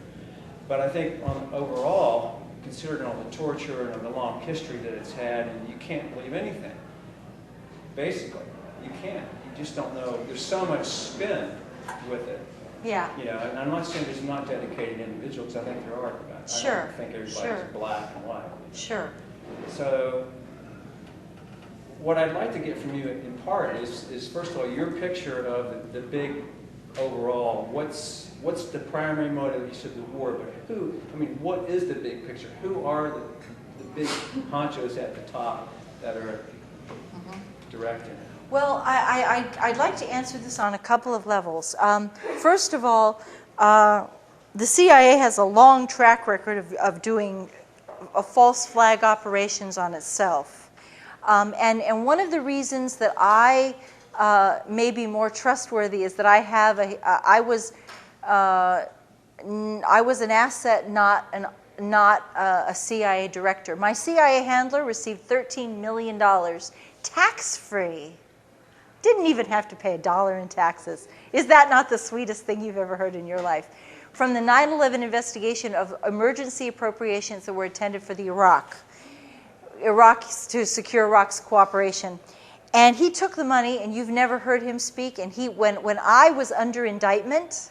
But I think overall, considering all the torture and the long history that it's had, and you can't believe anything. Basically, you can't. You just don't know. There's so much spin with it. Yeah. And I'm not saying there's not dedicated individuals. I think there are. Sure. I don't think everybody's black and white. Sure. So what I'd like to get from you in part is first of all, your picture of the big overall, what's the primary motive? You said the war, but what is the big picture? Who are the big honchos at the top that are directing it? Well, I'd like to answer this on a couple of levels. First of all, the CIA has a long track record of doing false flag operations on itself. And one of the reasons that I may be more trustworthy is that I was an asset, not a CIA director. My CIA handler received $13 million tax-free. Didn't even have to pay $1 in taxes. Is that not the sweetest thing you've ever heard in your life? From the 9/11 investigation of emergency appropriations that were intended for the Iraq to secure Iraq's cooperation. And he took the money, and you've never heard him speak. And when I was under indictment,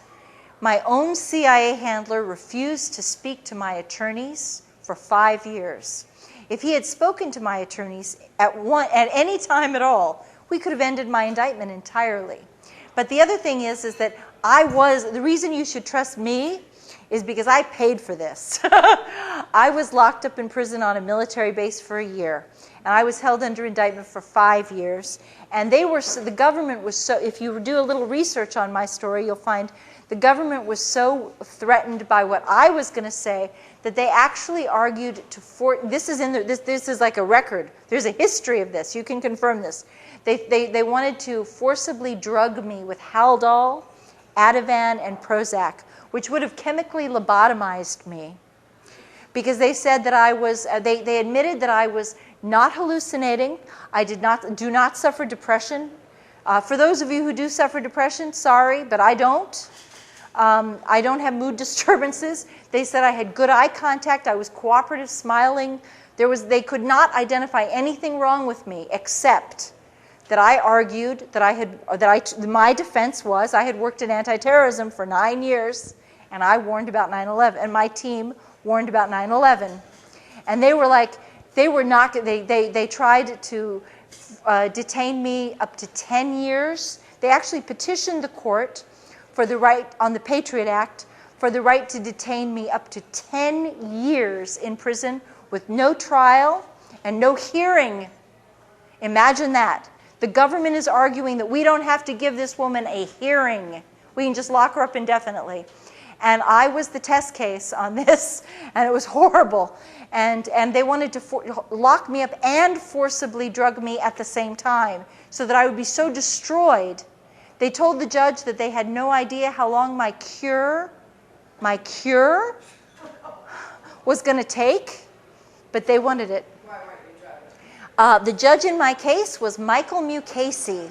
my own CIA handler refused to speak to my attorneys for 5 years. If he had spoken to my attorneys at any time at all, we could have ended my indictment entirely. But the other thing is that the reason you should trust me is because I paid for this. I was locked up in prison on a military base for a year, and I was held under indictment for 5 years. And the government was so, if you do a little research on my story, you'll find the government was so threatened by what I was going to say that they actually argued this is like a record. There's a history of this. You can confirm this. They wanted to forcibly drug me with Haldol, Ativan, and Prozac, which would have chemically lobotomized me, because they said that I was. They admitted that I was not hallucinating. I do not suffer depression. For those of you who do suffer depression, sorry, but I don't. I don't have mood disturbances. They said I had good eye contact. I was cooperative, smiling. They could not identify anything wrong with me except that I argued my defense was I had worked in anti-terrorism for 9 years, and I warned about 9/11, and my team warned about 9/11, and they tried to detain me up to 10 years. They actually petitioned the court for the right on the Patriot Act for the right to detain me up to 10 years in prison with no trial and no hearing. Imagine that. The government is arguing that we don't have to give this woman a hearing. We can just lock her up indefinitely. And I was the test case on this, and it was horrible. And they wanted to lock me up and forcibly drug me at the same time so that I would be so destroyed. They told the judge that they had no idea how long my cure was going to take, but they wanted it. The judge in my case was Michael Mukasey.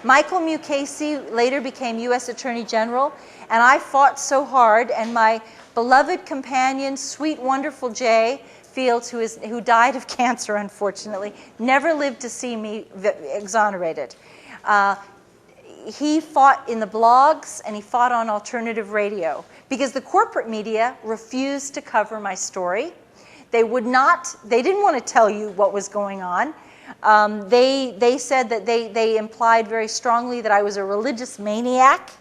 Michael Mukasey later became U.S. Attorney General, and I fought so hard, and my beloved companion, sweet, wonderful Jay Fields, who died of cancer, unfortunately, never lived to see me exonerated. He fought in the blogs, and he fought on alternative radio, because the corporate media refused to cover my story. They didn't want to tell you what was going on. They said that they implied very strongly that I was a religious maniac.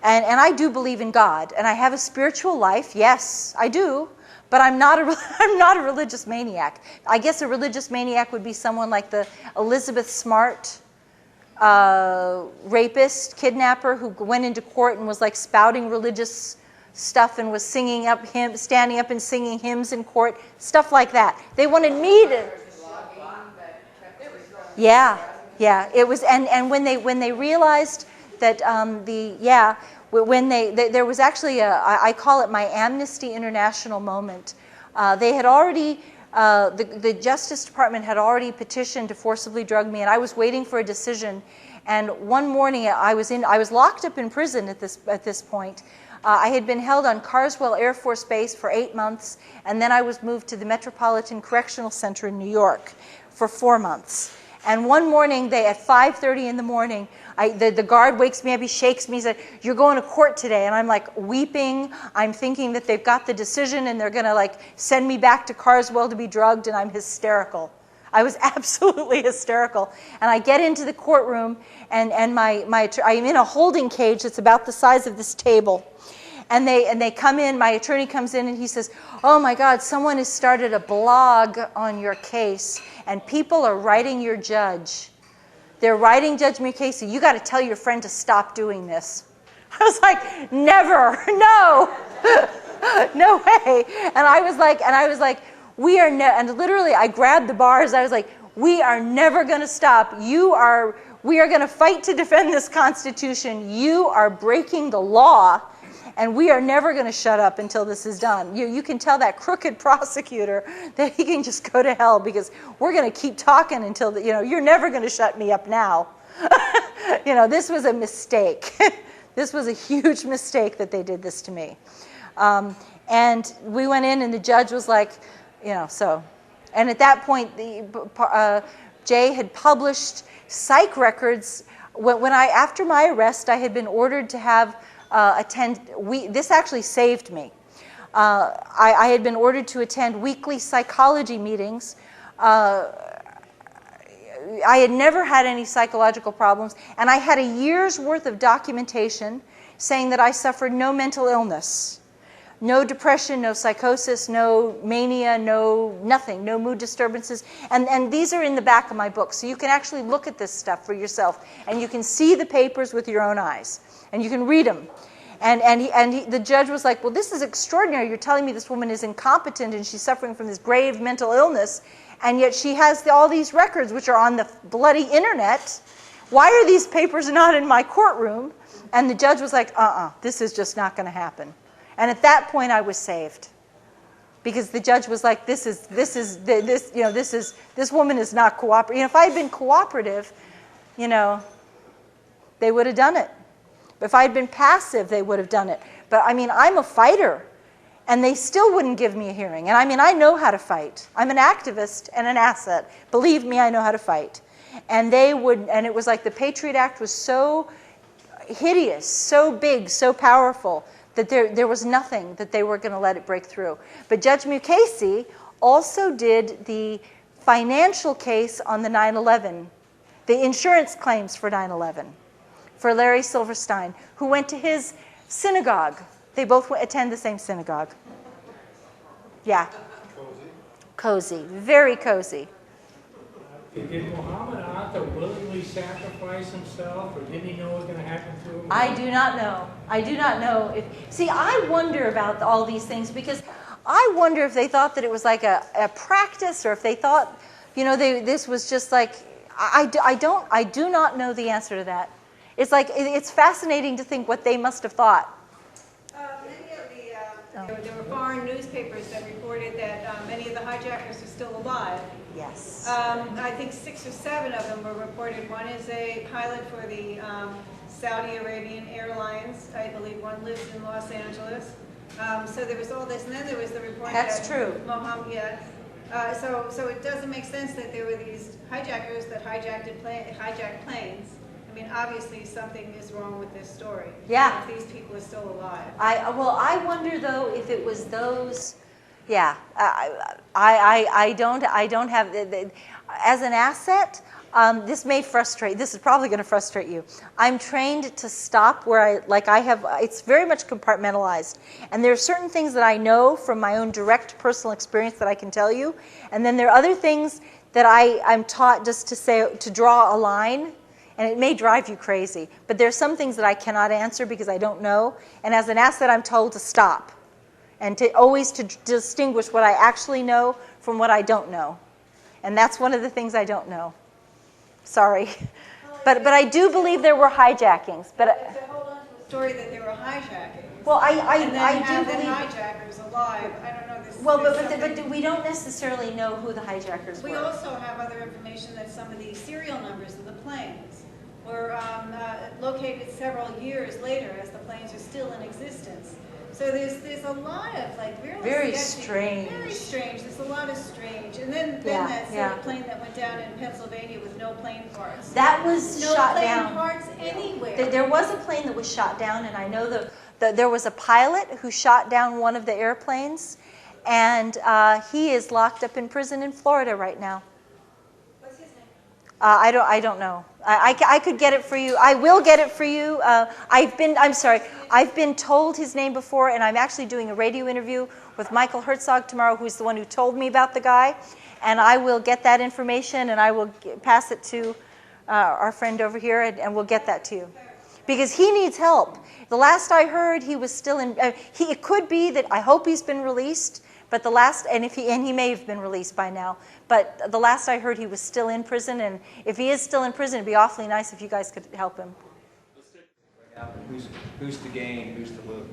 And I do believe in God, and I have a spiritual life. Yes, I do. But I'm not a religious maniac. I guess a religious maniac would be someone like the Elizabeth Smart rapist, kidnapper, who went into court and was like spouting religious stuff and was standing up and singing hymns in court, stuff like that. They wanted me to. Yeah. It was, and when they realized that there was actually I call it my Amnesty International moment. They had already. The Justice Department had already petitioned to forcibly drug me, and I was waiting for a decision. And one morning, I was locked up in prison at this point. I had been held on Carswell Air Force Base for 8 months, and then I was moved to the Metropolitan Correctional Center in New York for 4 months. And one morning, at 5:30 in the morning, the guard wakes me up, he shakes me, he said, "You're going to court today." And I'm like weeping. I'm thinking that they've got the decision and they're going to like send me back to Carswell to be drugged, and I'm hysterical. I was absolutely hysterical. And I get into the courtroom, and I'm in a holding cage that's about the size of this table. And they come in, my attorney comes in, and he says, "Oh my God, someone has started a blog on your case, and people are writing your judge. They're writing Judge Mukasey. You got to tell your friend to stop doing this." I was like, "Never, no, no way." And I was like, and literally I grabbed the bars. I was like, "We are never going to stop. We are going to fight to defend this Constitution. You are breaking the law. And we are never going to shut up until this is done. You can tell that crooked prosecutor that he can just go to hell, because we're going to keep talking until, you're never going to shut me up now." This was a mistake. This was a huge mistake that they did this to me. And we went in, and the judge was like, so. And at that point, Jay had published psych records. After my arrest, I had been ordered to have this actually saved me. I had been ordered to attend weekly psychology meetings. I had never had any psychological problems, and I had a year's worth of documentation saying that I suffered no mental illness, no depression, no psychosis, no mania, nothing, no mood disturbances. And these are in the back of my book, so you can actually look at this stuff for yourself, and you can see the papers with your own eyes. And you can read them. The judge was like, "Well, this is extraordinary. You're telling me this woman is incompetent and she's suffering from this grave mental illness, and yet she has all these records which are on the bloody internet. Why are these papers not in my courtroom?" And the judge was like, "This is just not going to happen." And at that point, I was saved, because the judge was like, "This woman is not cooperative." If I had been cooperative, they would have done it. If I had been passive, they would have done it. But I'm a fighter, and they still wouldn't give me a hearing. And I know how to fight. I'm an activist and an asset. Believe me, I know how to fight. And it was like the Patriot Act was so hideous, so big, so powerful, that there was nothing that they were going to let it break through. But Judge Mukasey also did the financial case on the 9/11, the insurance claims for 9/11. For Larry Silverstein, who went to his synagogue. They both attend the same synagogue. Yeah. Cozy. Cozy. Very cozy. Did Muhammad author willingly sacrifice himself, or didn't he know what was going to happen to him? I do not know. I do not know. See, I wonder about all these things because I wonder if they thought that it was like a practice, or if they thought, this was just like, I do not know the answer to that. It's like, it's fascinating to think what they must have thought. There were foreign newspapers that reported that many of the hijackers are still alive. Yes. I think 6 or 7 of them were reported. One is a pilot for the Saudi Arabian Airlines. I believe one lives in Los Angeles. So there was all this, and then there was the report That's true. Mohammed, yes. So it doesn't make sense that there were these hijackers that hijacked planes. I mean, obviously something is wrong with this story. Yeah. If these people are still alive. I wonder though if it was those. Yeah. I don't have as an asset. This may frustrate. This is probably going to frustrate you. I'm trained to stop where I have. It's very much compartmentalized, and there are certain things that I know from my own direct personal experience that I can tell you, and then there are other things that I'm taught just to draw a line. And it may drive you crazy, but there's some things that I cannot answer because I don't know. And as an asset, I'm told to stop, and to always to distinguish what I actually know from what I don't know. And that's one of the things I don't know. Sorry, but I do believe there were hijackings. But to hold on to the story that there were hijackings. Well, I have do the believe hijackers alive. I don't know this. Well, but we don't necessarily know who the hijackers were. We also have other information that some of the serial numbers of the planes were located several years later, as the planes are still in existence. So there's a lot of really very sketchy, strange. Very strange. There's a lot of strange. And then that plane that went down in Pennsylvania with no plane parts. That was shot down. No plane parts anywhere. There was a plane that was shot down, and I know there was a pilot who shot down one of the airplanes, and he is locked up in prison in Florida right now. What's his name? I don't know. I could get it for you. I will get it for you. I've been told his name before, and I'm actually doing a radio interview with Michael Herzog tomorrow, who's the one who told me about the guy. And I will get that information, and I will pass it to our friend over here, and we'll get that to you. Because he needs help. The last I heard, he was still in. It could be that I hope he's been released. But he may have been released by now. But the last I heard, he was still in prison, and if he is still in prison, it'd be awfully nice if you guys could help him. Who's to gain? Who's to lose?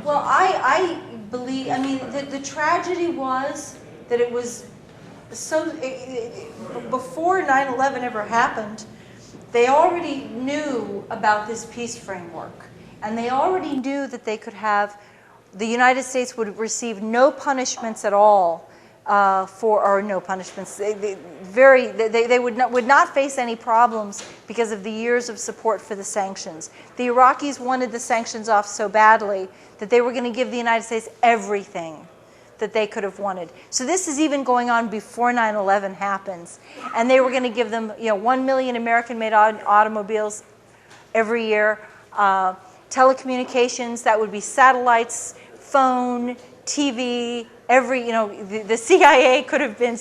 Well, I believe. I mean, the tragedy was that it was so. Before 9/11 ever happened, they already knew about this peace framework, and they already knew that they could have. The United States would receive no punishments at all no punishments. They would not face any problems because of the years of support for the sanctions. The Iraqis wanted the sanctions off so badly that they were going to give the United States everything that they could have wanted. So this is even going on before 9/11 happens, and they were going to give them 1 million American-made automobiles every year. Telecommunications, that would be satellites, phone, TV, the CIA could have been,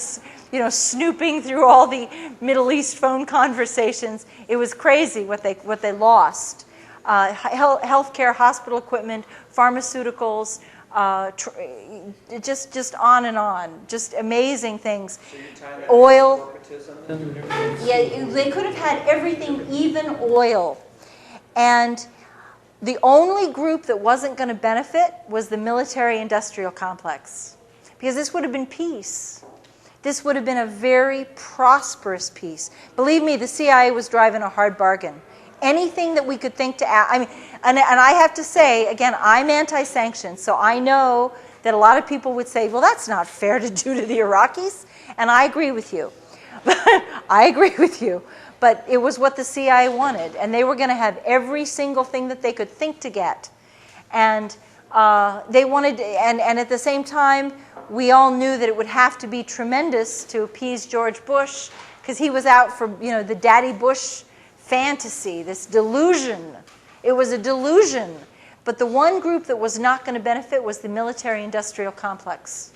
snooping through all the Middle East phone conversations. It was crazy what they lost. Healthcare, hospital equipment, pharmaceuticals, just on and on, just amazing things. So you're tying that oil. corporatism? Yeah, they could have had everything, even oil. And the only group that wasn't going to benefit was the military-industrial complex, because this would have been peace. This would have been a very prosperous peace. Believe me, the CIA was driving a hard bargain. Anything that we could think to add, and I have to say, again, I'm anti-sanctions, so I know that a lot of people would say, well, that's not fair to do to the Iraqis, and I agree with you. I agree with you. But it was what the CIA wanted, and they were going to have every single thing that they could think to get. And they wanted, and at the same time, we all knew that it would have to be tremendous to appease George Bush, because he was out for, the Daddy Bush fantasy, this delusion. It was a delusion. But the one group that was not going to benefit was the military-industrial complex.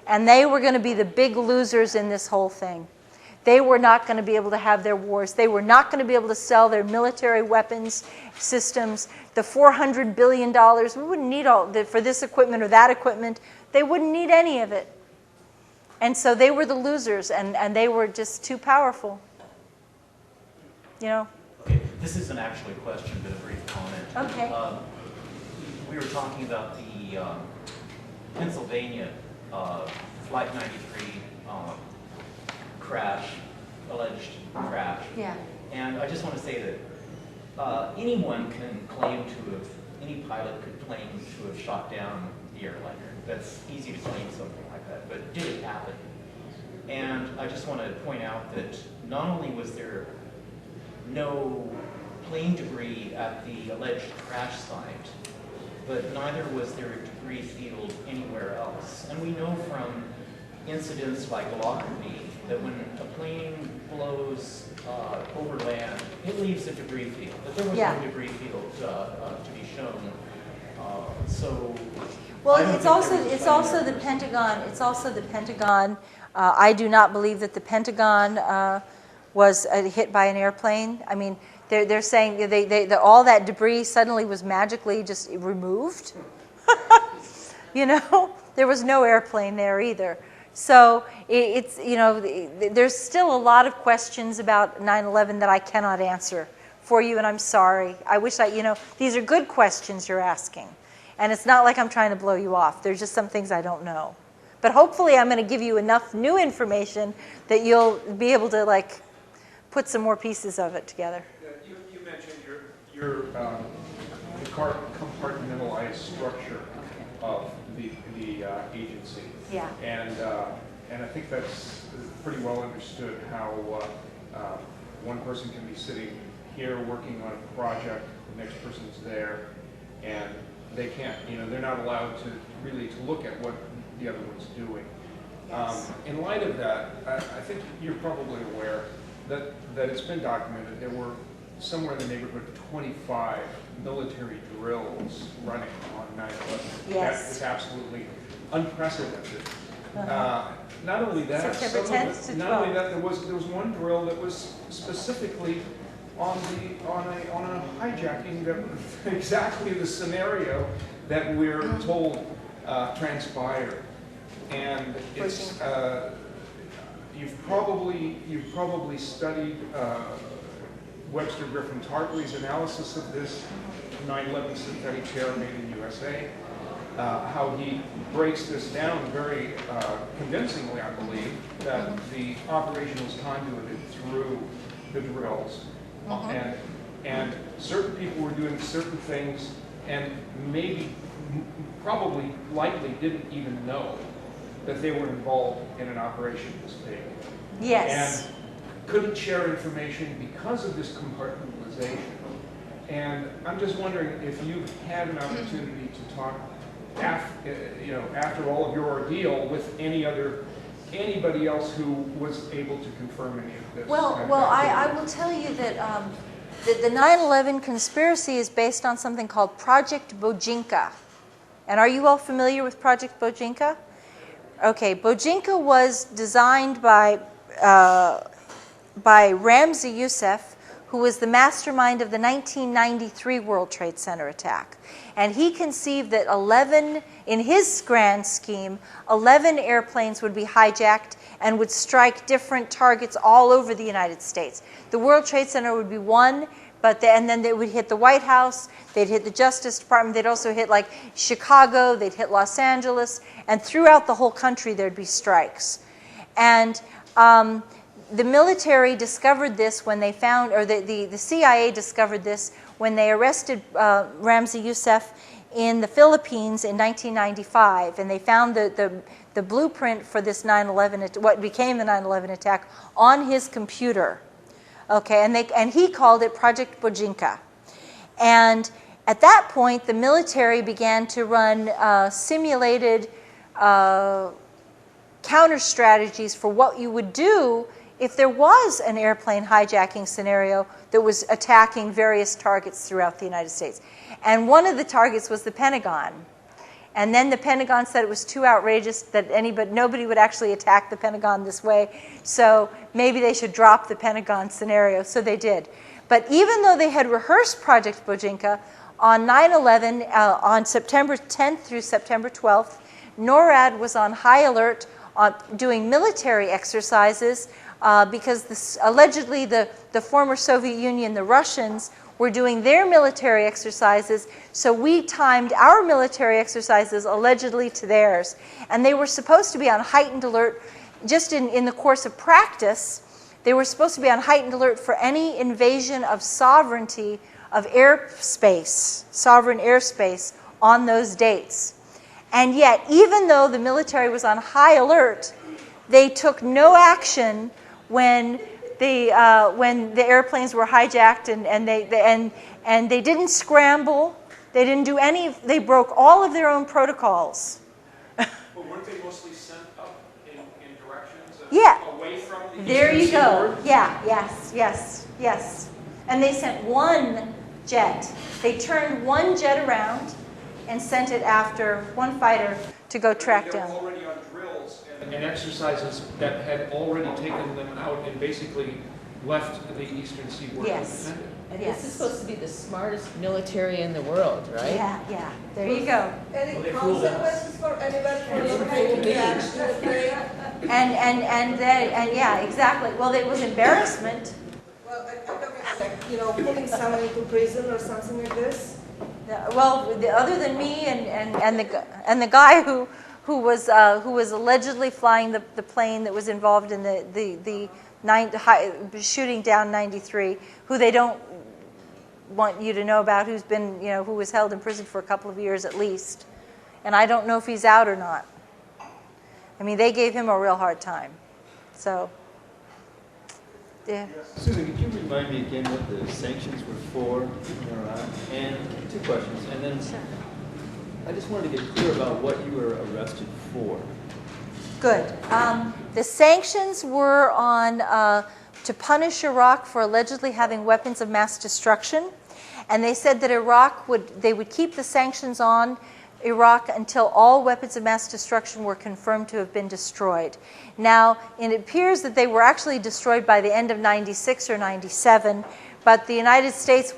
And they were going to be the big losers in this whole thing. They were not going to be able to have their wars. They were not going to be able to sell their military weapons systems. The $400 billion, we wouldn't need all for this equipment or that equipment. They wouldn't need any of it. And so they were the losers, and they were just too powerful. You know? Okay, this isn't actually a question, but a brief comment. Okay. We were talking about the Pennsylvania Flight 93 crash, alleged crash. Yeah. And I just want to say that anyone can claim to have, any pilot could claim to have shot down the airliner. That's easy to claim something like that, but did it happen? And I just want to point out that not only was there no plane debris at the alleged crash site, but neither was there a debris field anywhere else. And we know from incidents like Lockerbie that when a plane blows over land, it leaves a debris field, but there was no debris field to be shown. Well, it's also the Pentagon. It's also the Pentagon. I do not believe that the Pentagon was hit by an airplane. I mean, they're saying all that debris suddenly was magically just removed. You know, there was no airplane there either. So it's, you know, there's still a lot of questions about 9/11 that I cannot answer for you, and I'm sorry. I wish you know, these are good questions you're asking. And it's not like I'm trying to blow you off. There's just some things I don't know. But hopefully I'm going to give you enough new information that you'll be able to, like, put some more pieces of it together. You mentioned your compartmentalized structure of the agency. Yeah. And I think that's pretty well understood how one person can be sitting here working on a project, the next person's there, and they can't, you know, they're not allowed to really look at what the other one's doing. Yes. In light of that, I think you're probably aware that it's been documented there were somewhere in the neighborhood of 25 military drills running on 9/11. Yes. That is absolutely unprecedented. Not only that, September 10th to 12th. not only that, there was one drill that was specifically on a hijacking that was exactly the scenario that we're told transpired, and it's you've probably studied Webster Griffin Tarpley's analysis of this 9/11 synthetic terror made in USA. How he breaks this down very convincingly, I believe, that the operation was conduited through the drills. And certain people were doing certain things and probably likely didn't even know that they were involved in an operation this big. Yes. And couldn't share information because of this compartmentalization. And I'm just wondering if you've had an opportunity to talk after all of your ordeal with anybody else who was able to confirm any of this. Well, I will tell you that the 9/11 conspiracy is based on something called Project Bojinka. And are you all familiar with Project Bojinka? Okay, Bojinka was designed by Ramzi Youssef, who was the mastermind of the 1993 World Trade Center attack. And he conceived that in his grand scheme, 11 airplanes would be hijacked and would strike different targets all over the United States. The World Trade Center would be one, and then they would hit the White House, they'd hit the Justice Department, they'd also hit like Chicago, they'd hit Los Angeles, and throughout the whole country there'd be strikes. And the military discovered this when they found, or the CIA discovered this when they arrested Ramzi Youssef in the Philippines in 1995, and they found the blueprint for this 9/11, what became the 9/11 attack, on his computer. Okay, and he called it Project Bojinka. And at that point, the military began to run simulated counter strategies for what you would do if there was an airplane hijacking scenario that was attacking various targets throughout the United States. And one of the targets was the Pentagon. And then the Pentagon said it was too outrageous that nobody would actually attack the Pentagon this way. So maybe they should drop the Pentagon scenario. So they did. But even though they had rehearsed Project Bojinka, on 9/11, on September 10th through September 12th, NORAD was on high alert doing military exercises because allegedly the former Soviet Union, the Russians, were doing their military exercises, so we timed our military exercises allegedly to theirs. And they were supposed to be on heightened alert just in the course of practice. They were supposed to be on heightened alert for any invasion of sovereignty of airspace, sovereign airspace, on those dates. And yet, even though the military was on high alert, they took no action when the airplanes were hijacked, and they didn't scramble. They didn't do any. They broke all of their own protocols. But weren't they mostly sent up in directions Yeah. away from the There you eastern go. seaboard? Yeah. Yes. And they sent one jet. They turned one jet around and sent it after one fighter to go track They were down. already on drills and exercises that had already taken them out and basically left the eastern seaboard Yes. undefended. And Yes. this is supposed to be the smartest military in the world, right? Yeah. There you go. Any they fooled us. consequences for anybody for They not fooled taking me. action afraid? And yeah, exactly. Well, it was embarrassment. Well, I'm talking like, putting someone into prison or something like this. Well, other than me and the guy who was allegedly flying the plane that was involved in the shooting down 93, who they don't want you to know about, who was held in prison for a couple of years at least, and I don't know if he's out or not. I mean, they gave him a real hard time. So, yeah. Susan, could you remind me again what the sanctions were for in Iraq? And two questions. And then I just wanted to get clear about what you were arrested for. Good. The sanctions were on to punish Iraq for allegedly having weapons of mass destruction, and they said that they would keep the sanctions on Iraq until all weapons of mass destruction were confirmed to have been destroyed. Now, it appears that they were actually destroyed by the end of 96 or 97, but the United States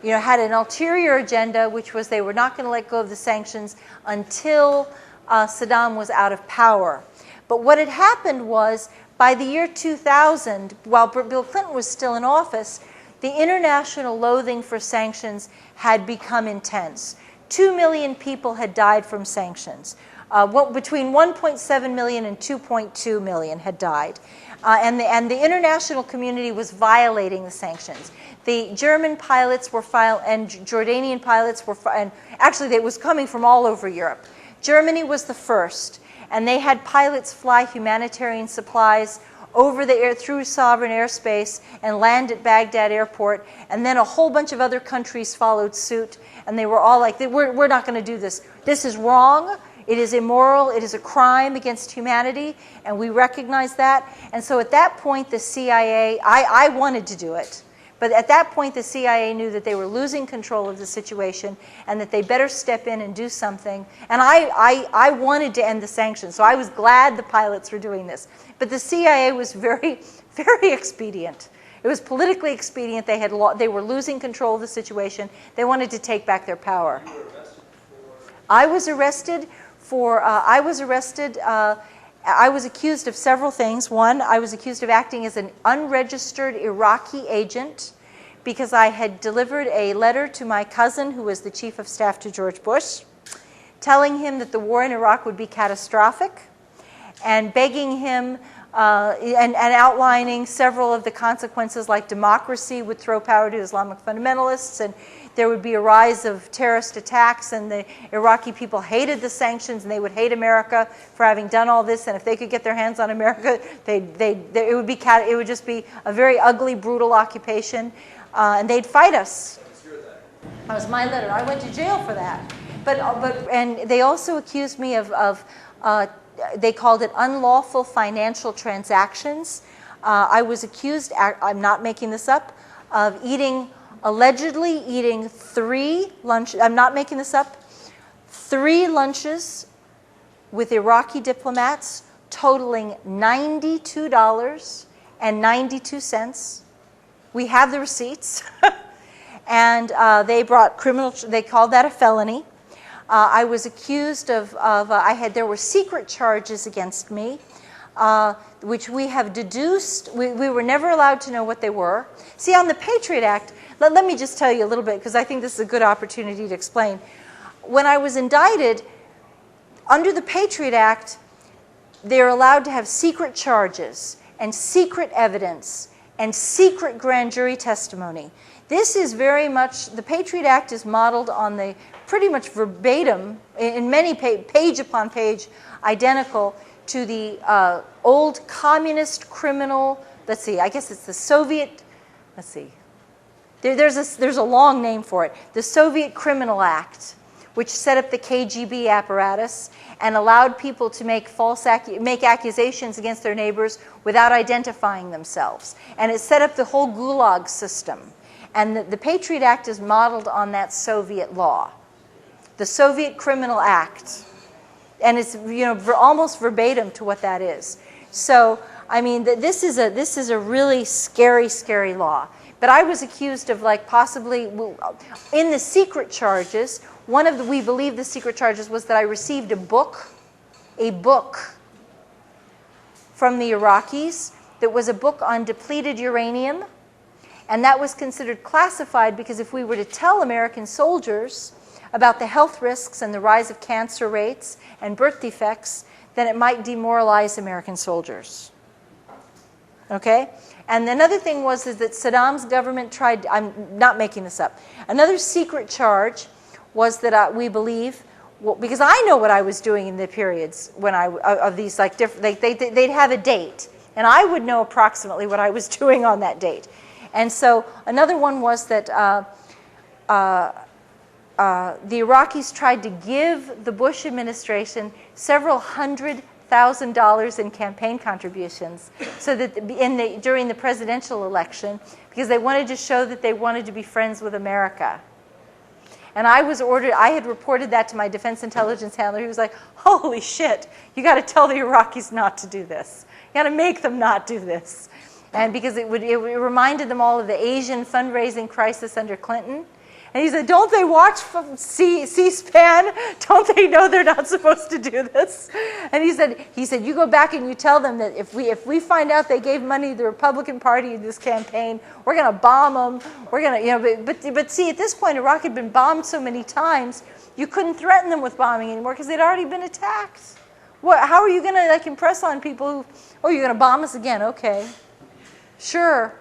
had an ulterior agenda, which was they were not going to let go of the sanctions until Saddam was out of power. But what had happened was, by the year 2000, while Bill Clinton was still in office, the international loathing for sanctions had become intense. 2 million people had died from sanctions. Between 1.7 million and 2.2 million had died. And the international community was violating the sanctions. The German pilots were and Jordanian pilots were and actually it was coming from all over Europe. Germany was the first, and they had pilots fly humanitarian supplies over the air through sovereign airspace and land at Baghdad airport, and then a whole bunch of other countries followed suit, and they were all like, we're not going to do this. This is wrong. It is immoral. It is a crime against humanity, and we recognize that. And so at that point, the CIA, I wanted to do it, but at that point, the CIA knew that they were losing control of the situation and that they better step in and do something. And I wanted to end the sanctions, so I was glad the pilots were doing this. But the CIA was very, very expedient. It was politically expedient. They were losing control of the situation. They wanted to take back their power. You were arrested for? I was accused of several things. One, I was accused of acting as an unregistered Iraqi agent because I had delivered a letter to my cousin, who was the chief of staff to George Bush, telling him that the war in Iraq would be catastrophic, and begging him and outlining several of the consequences, like democracy would throw power to Islamic fundamentalists, and there would be a rise of terrorist attacks, and the Iraqi people hated the sanctions, and they would hate America for having done all this, and if they could get their hands on America, it would just be a very ugly, brutal occupation, and they'd fight us. That was my letter. I went to jail for that. And they also accused me of they called it unlawful financial transactions. I was accused, I'm not making this up, of allegedly eating 3 lunch, I'm not making this up, 3 lunches with Iraqi diplomats totaling $92.92. We have the receipts. And they brought they called that a felony. I was accused of there were secret charges against me, which we have deduced. We were never allowed to know what they were. See, on the Patriot Act, let me just tell you a little bit, because I think this is a good opportunity to explain. When I was indicted, under the Patriot Act, they're allowed to have secret charges and secret evidence and secret grand jury testimony. This is very much, the Patriot Act is modeled on the pretty much verbatim, in many page upon page, identical to the old communist criminal, let's see, I guess it's the Soviet, let's see, there's a long name for it, the Soviet Criminal Act, which set up the KGB apparatus and allowed people to make make accusations against their neighbors without identifying themselves. And it set up the whole Gulag system. And the Patriot Act is modeled on that Soviet law, the Soviet Criminal Act. And it's almost verbatim to what that is. So, I mean, this is a really scary, scary law. But I was accused of possibly, in the secret charges, we believe the secret charges was that I received a book from the Iraqis that was a book on depleted uranium. And that was considered classified because if we were to tell American soldiers about the health risks and the rise of cancer rates and birth defects, then it might demoralize American soldiers. Okay? And another thing was that Saddam's government tried, I'm not making this up, another secret charge was that we believe, because I know what I was doing in the periods when of these different, they'd have a date, and I would know approximately what I was doing on that date. And so another one was that the Iraqis tried to give the Bush administration several $100,000 in campaign contributions so that during the presidential election, because they wanted to show that they wanted to be friends with America. And I had reported that to my defense intelligence handler. He was like, holy shit, you got to tell the Iraqis not to do this. You got to make them not do this. And because it reminded them all of the Asian fundraising crisis under Clinton. And he said, don't they watch C-SPAN? Don't they know they're not supposed to do this? And he said, you go back and you tell them that if we find out they gave money to the Republican Party in this campaign, we're going to bomb them. We're going to, but see, at this point, Iraq had been bombed so many times, you couldn't threaten them with bombing anymore because they'd already been attacked. How are you going to impress on people who, you're going to bomb us again? Okay. Sure,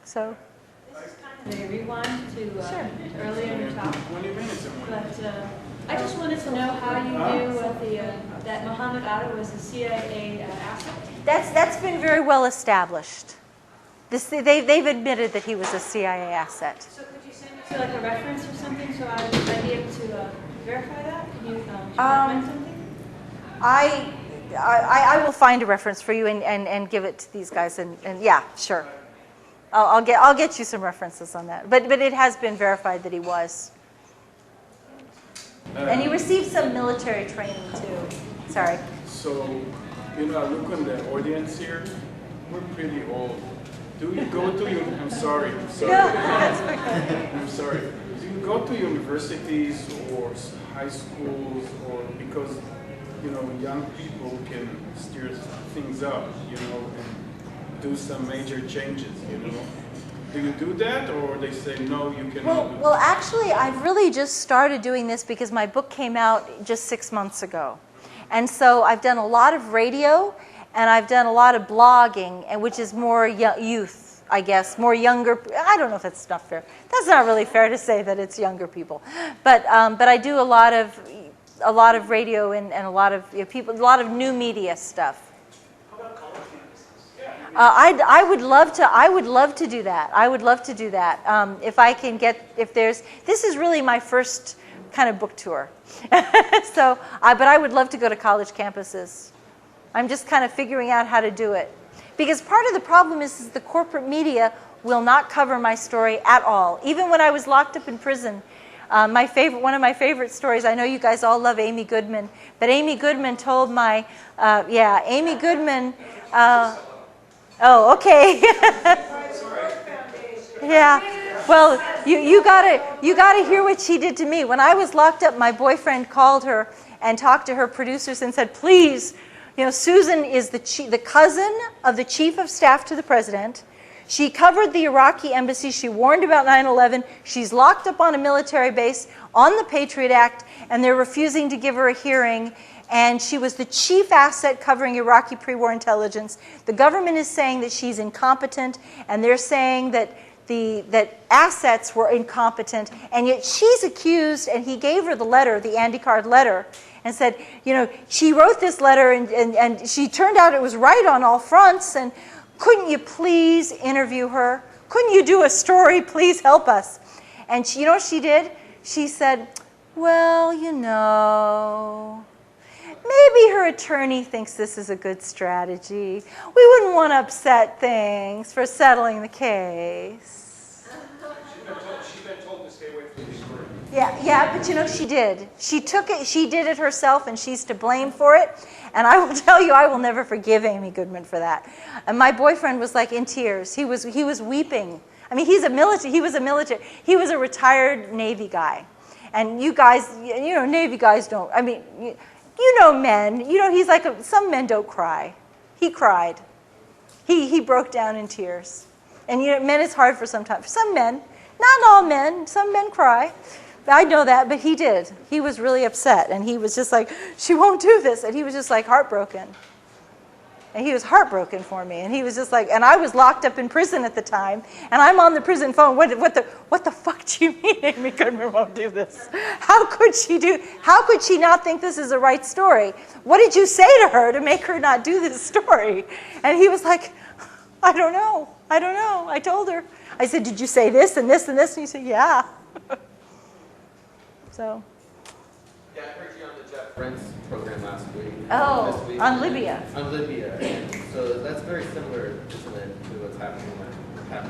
so. This is kind of a rewind to earlier in the talk. But I just wanted to know how you knew that Muhammad Atta was a CIA asset. That's been very well established. They've admitted that he was a CIA asset. So could you send me to a reference or something so I'd be able to verify that? Can you recommend something? I will find a reference for you and give it to these guys and yeah, sure. I'll get you some references on that. But it has been verified that he was. And he received some military training too. Sorry. So, I look on the audience here. We're pretty old. Do you go to I'm sorry. No, that's okay. I'm sorry. Do you go to universities or high schools or because young people can steer things up, and do some major changes, Do you do that, or they say, no, you cannot? Well, actually, I've really just started doing this because my book came out just 6 months ago. And so I've done a lot of radio, and I've done a lot of blogging, and which is more youth, I guess, more younger. I don't know if that's not fair. That's not really fair to say that it's younger people. But I do a lot of radio and a lot of people, a lot of new media stuff. How about college campuses? I would love to do that. I would love to do that. If I can this is really my first kind of book tour. So, but I would love to go to college campuses. I'm just kind of figuring out how to do it. Because part of the problem is the corporate media will not cover my story at all. Even when I was locked up in prison, One of my favorite stories, I know you guys all love Amy Goodman, but Amy Goodman told Amy Goodman, oh, okay. Yeah, well, you gotta hear what she did to me. When I was locked up, my boyfriend called her and talked to her producers and said, please, Susan is the cousin of the chief of staff to the president. She covered the Iraqi embassy. She warned about 9/11. She's locked up on a military base on the Patriot Act, and they're refusing to give her a hearing. And she was the chief asset covering Iraqi pre-war intelligence. The government is saying that she's incompetent, and they're saying that that assets were incompetent, and yet she's accused, and he gave her the letter, the Andy Card letter, and said, she wrote this letter, and she turned out it was right on all fronts, and couldn't you please interview her? Couldn't you do a story? Please help us. And you know what she did? She said, well, maybe her attorney thinks this is a good strategy. We wouldn't want to upset things for settling the case. She's been told to stay away from the story. Yeah, but she did. She took it, she did it herself, and she's to blame for it. And I will tell you, I will never forgive Amy Goodman for that. And my boyfriend was like in tears. He was weeping. I mean, he was a retired Navy guy. And you guys, Navy guys don't, men, he's like, some men don't cry. He cried. He broke down in tears. And men, it's hard for some men, not all men, some men cry. I know that, but he did. He was really upset, and he was just like, she won't do this. And he was just like heartbroken. And he was heartbroken for me. And he was just like, and I was locked up in prison at the time, and I'm on the prison phone. What the fuck do you mean Amy Goodman won't do this? How could she not think this is the right story? What did you say to her to make her not do this story? And he was like, I don't know. I told her. I said, did you say this and this and this? And he said, yeah. So. Yeah, I heard you on the Jeff Brent's program last week. Oh, this week. on Libya. On Libya. And so that's very similar, isn't it, to what's happening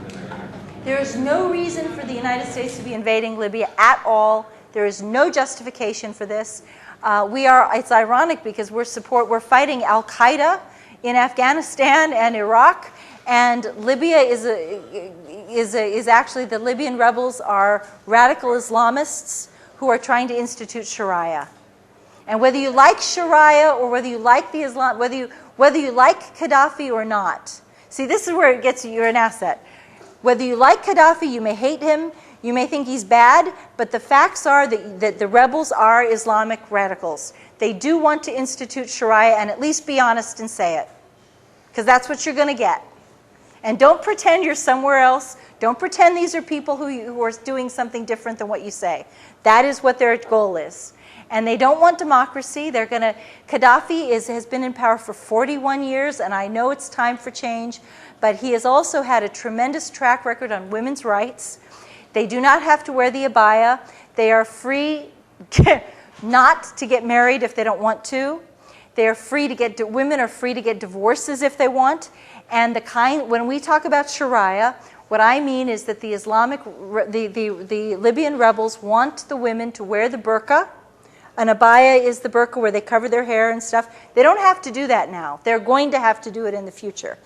in Iraq? There is no reason for the United States to be invading Libya at all. There is no justification for this. It's ironic because we're fighting Al-Qaeda in Afghanistan and Iraq, and Libya is actually, the Libyan rebels are radical Islamists who are trying to institute Sharia. And whether you like Sharia or whether you like the Islam, whether you like Gaddafi or not, see, this is where it gets you're an asset. Whether you like Gaddafi, you may hate him, you may think he's bad, but the facts are that the rebels are Islamic radicals. They do want to institute Sharia, and at least be honest and say it, because that's what you're going to get. And don't pretend you're somewhere else. Don't pretend these are people who are doing something different than what you say. That is what their goal is. And they don't want democracy. Gaddafi has been in power for 41 years, and I know it's time for change, but he has also had a tremendous track record on women's rights. They do not have to wear the abaya. They are free not to get married if they don't want to. Women are free to get divorces if they want. And when we talk about Sharia, what I mean is that the Libyan rebels want the women to wear the burqa. An abaya is the burqa where they cover their hair and stuff. They don't have to do that now. They're going to have to do it in the future.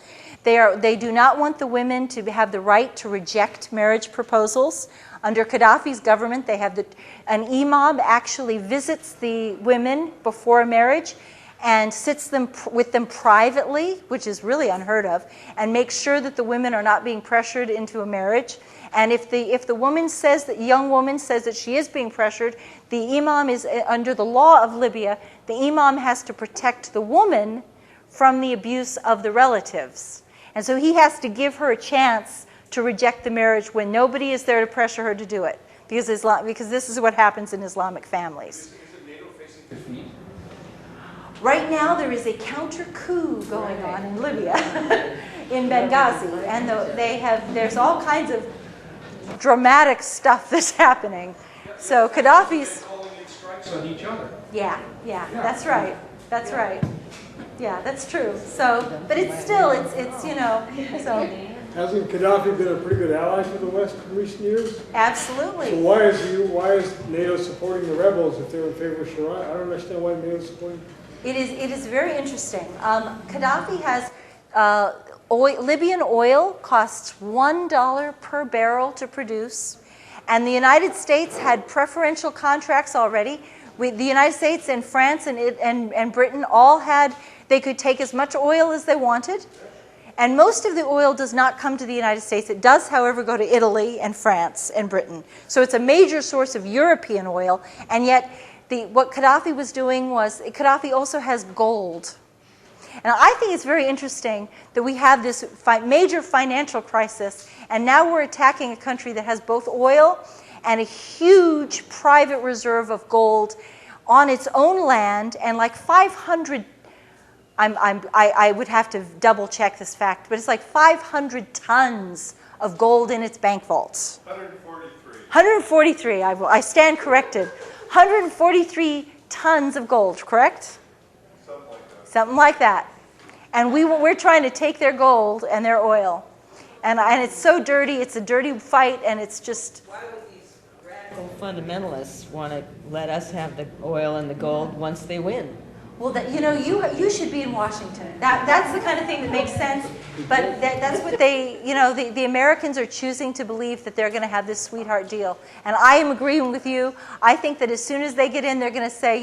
They do not want the women to have the right to reject marriage proposals. Under Gaddafi's government, an imam actually visits the women before a marriage and sits with them privately, which is really unheard of, and makes sure that the women are not being pressured into a marriage. And if the young woman says that she is being pressured, the imam is, under the law of Libya, the imam has to protect the woman from the abuse of the relatives. And so he has to give her a chance to reject the marriage when nobody is there to pressure her to do it, because this is what happens in Islamic families. Is it NATO facing defeat? Right now, there is a counter coup going on in Libya, in Benghazi, and there's all kinds of dramatic stuff that's happening. So Gaddafi's calling in strikes on each other. Yeah, that's right. Yeah, that's true. So, but it's still, so Hasn't Gaddafi been a pretty good ally for the West in recent years? Absolutely. So why is NATO supporting the rebels if they're in favor of Sharia? I don't understand why NATO is supporting. It is very interesting. Gaddafi has Libyan oil costs $1 per barrel to produce, and the United States had preferential contracts already. The United States and France and Britain all had, they could take as much oil as they wanted. And most of the oil does not come to the United States. It does, however, go to Italy and France and Britain. So it's a major source of European oil. And yet, what Gaddafi was doing was, Gaddafi also has gold. And I think it's very interesting that we have this major financial crisis, and now we're attacking a country that has both oil and a huge private reserve of gold on its own land, and like 500 I would have to double check this fact, but it's like 500 tons of gold in its bank vaults. 143. 143, I stand corrected. 143 tons of gold, correct? Something like that. Something like that. And we're trying to take their gold and their oil. And it's so dirty, it's a dirty fight, and it's just... Why would these radical fundamentalists want to let us have the oil and the gold once they win? Well, you should be in Washington. That's the kind of thing that makes sense. But that's what the Americans are choosing to believe, that they're going to have this sweetheart deal. And I am agreeing with you. I think that as soon as they get in, they're going to say,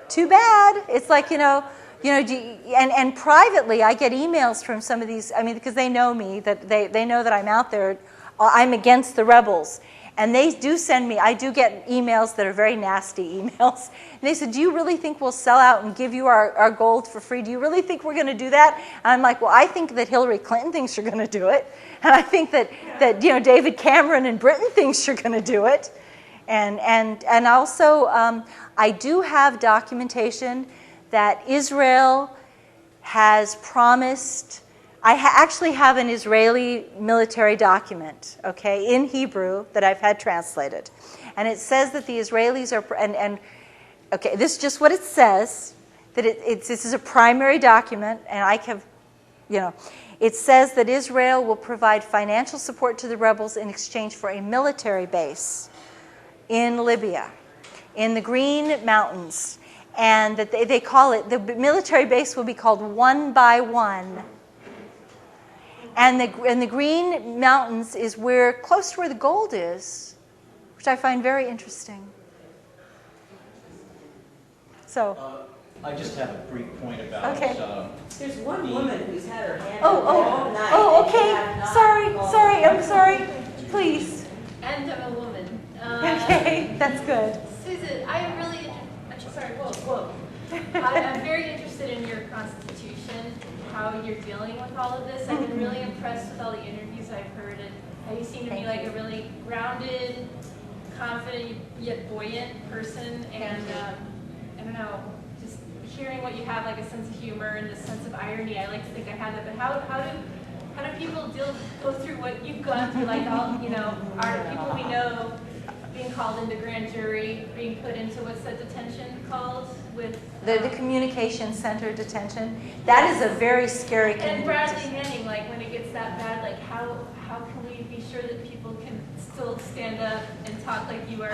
too bad. It's like, and privately, I get emails from some of these, because they know me, that they know that I'm out there. I'm against the rebels. And they do send me, I do get emails that are very nasty emails. And they said, do you really think we'll sell out and give you our gold for free? Do you really think we're going to do that? And I'm like, well, I think that Hillary Clinton thinks you're going to do it. And I think that David Cameron in Britain thinks you're going to do it. And also, I do have documentation that Israel has promised. I actually have an Israeli military document, okay, in Hebrew that I've had translated. And it says that the Israelis are, okay, this is just what it says, that this is a primary document, and it says that Israel will provide financial support to the rebels in exchange for a military base in Libya, in the Green Mountains. And that they call it, the military base will be called 1 by 1. And the Green Mountains is close to where the gold is, which I find very interesting. So. I just have a brief point about. Okay. There's one woman who's had her hand all night. Okay. Sorry. I'm sorry. Please. And I'm a woman. Okay, that's good. Susan, I'm very interested in your constitution, how you're dealing with all of this. I've been really impressed with all the interviews I've heard, and how you seem to be like a really grounded, confident, yet buoyant person. And I don't know, just hearing what you have, like a sense of humor and a sense of irony. I like to think I have that, but how do people go through what you've gone through? Like our people we know being called into grand jury, being put into what's that detention called with the communication center detention. That is a very scary and condition. Bradley Manning, like when it gets that bad, like how can we be sure that people can still stand up and talk like you are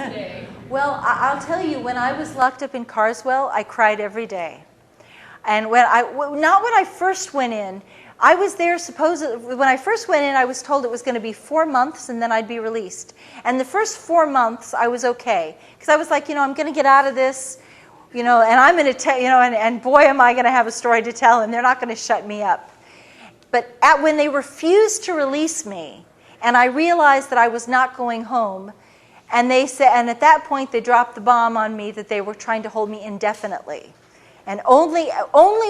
today? Well, I'll tell you, when I was locked up in Carswell, I cried every day. And not when I first went in. I was there when I first went in, I was told it was going to be 4 months and then I'd be released. And the first 4 months, I was okay. Because I was like, I'm going to get out of this, and I'm going to tell, and boy, am I going to have a story to tell, and they're not going to shut me up. But when they refused to release me, and I realized that I was not going home, and at that point, they dropped the bomb on me that they were trying to hold me indefinitely. And only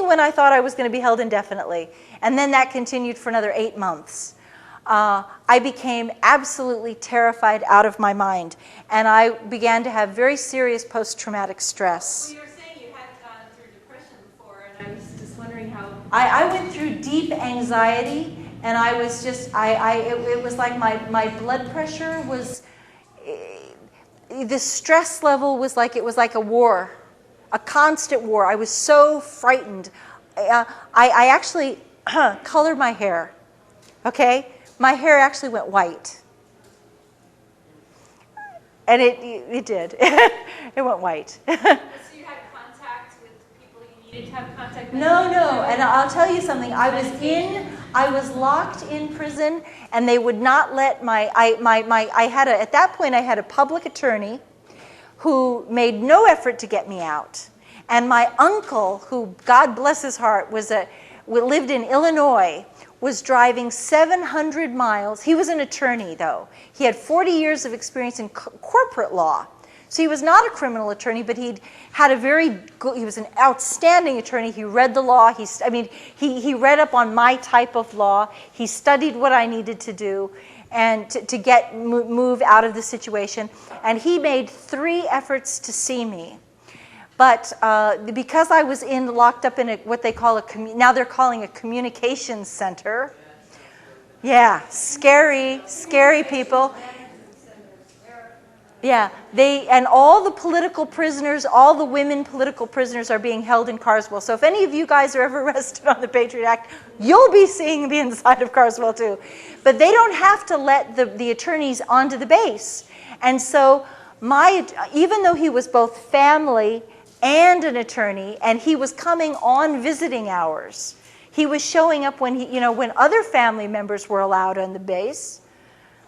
when I thought I was going to be held indefinitely. And then that continued for another 8 months. I became absolutely terrified out of my mind. And I began to have very serious post-traumatic stress. Well, you were saying you hadn't gone through depression before, and I was just wondering how... I went through deep anxiety, and I was just, it was like my blood pressure was, the stress level was like, it was like a war. A constant war. I was so frightened. I actually colored my hair. okay, my hair actually went white. And it did. It went white. So you had contact with people you needed to have contact with? No, and I'll tell you something. I was locked in prison, and they would not let at that point I had a public attorney who made no effort to get me out. And my uncle, who, God bless his heart, lived in Illinois, was driving 700 miles. He was an attorney, though. He had 40 years of experience in corporate law. So he was not a criminal attorney, but he was an outstanding attorney. He read the law. He read up on my type of law. He studied what I needed to do and to move out of the situation. And he made 3 efforts to see me. But because I was locked up in what they call now they're calling a communications center. Yeah, scary people. Yeah, and all the political prisoners, all the women political prisoners are being held in Carswell. So if any of you guys are ever arrested on the Patriot Act, you'll be seeing the inside of Carswell too. But they don't have to let the attorneys onto the base. And so even though he was both family and an attorney, and he was coming on visiting hours, he was showing up when when other family members were allowed on the base.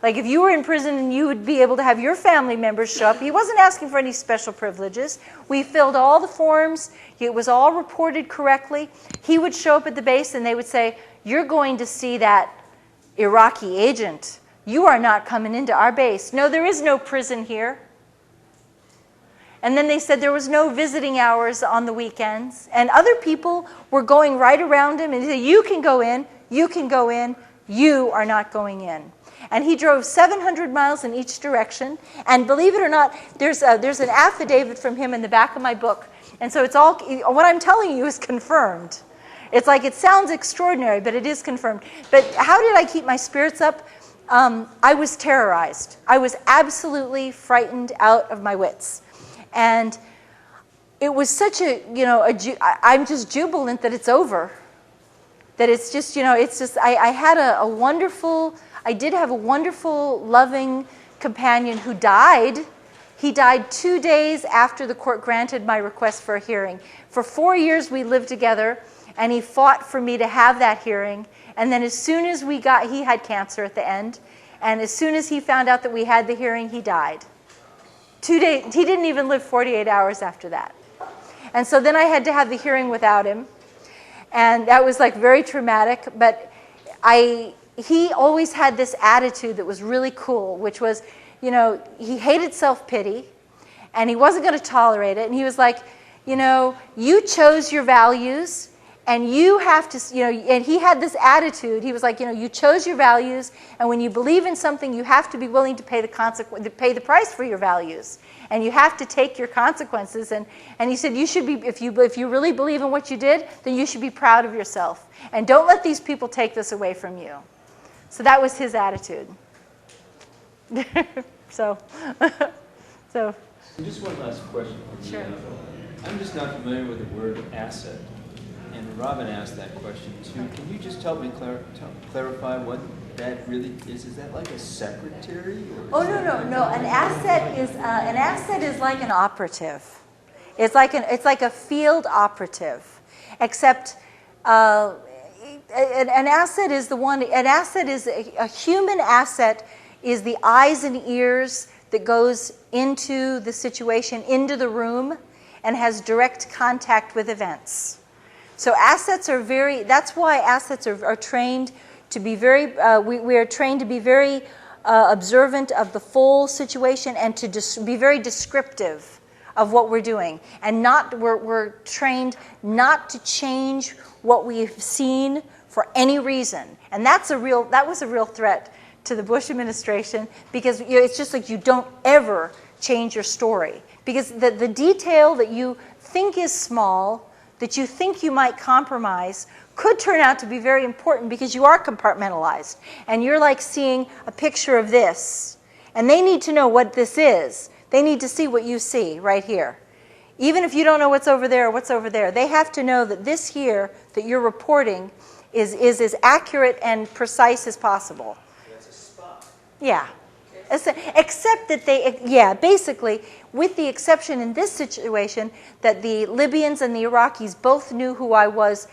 Like if you were in prison and you would be able to have your family members show up. He wasn't asking for any special privileges. We filled all the forms. It was all reported correctly. He would show up at the base and they would say, "You're going to see that Iraqi agent. You are not coming into our base. No, there is no prison here." And then they said there was no visiting hours on the weekends. And other people were going right around him and they said, "You can go in, you can go in, you are not going in." And he drove 700 miles in each direction. And believe it or not, there's an affidavit from him in the back of my book. And so it's all, what I'm telling you is confirmed. It's like, it sounds extraordinary, but it is confirmed. But how did I keep my spirits up? I was terrorized. I was absolutely frightened out of my wits. And it was such I'm just jubilant that it's over. That it's just, I did have a wonderful, loving companion who died. He died 2 days after the court granted my request for a hearing. For 4 years we lived together, and he fought for me to have that hearing. And then as soon as he had cancer at the end, and as soon as he found out that we had the hearing, he died. 2 days, he didn't even live 48 hours after that. And so then I had to have the hearing without him. And that was like very traumatic, but he always had this attitude that was really cool, which was, he hated self-pity, and he wasn't going to tolerate it. And he was like, you chose your values, and you have to, and he had this attitude. He was like, you chose your values, and when you believe in something, you have to be willing to pay the price for your values. And you have to take your consequences. And he said, you should be, if you really believe in what you did, then you should be proud of yourself. And don't let these people take this away from you. So that was his attitude. So. Just one last question. Sure. I'm just not familiar with the word asset. And Robin asked that question too. Can you just help me clarify what that really is? Is that like a secretary? Or no. An asset is like an operative. It's like a field operative, except an asset is a human asset is the eyes and ears that goes into the situation, into the room, and has direct contact with events. So assets are that's why assets are trained to be very, we are trained to be very observant of the full situation and to be very descriptive of what we're doing. And we're trained not to change what we've seen for any reason. And that was a real threat to the Bush administration, because it's just like you don't ever change your story. Because the detail that you think is small, that you think you might compromise, could turn out to be very important because you are compartmentalized. And you're like seeing a picture of this. And they need to know what this is. They need to see what you see right here. Even if you don't know what's over there or what's over there, they have to know that this here that you're reporting is as accurate and precise as possible. That's a spot. Yeah. Except that basically, with the exception in this situation that the Libyans and the Iraqis both knew who I was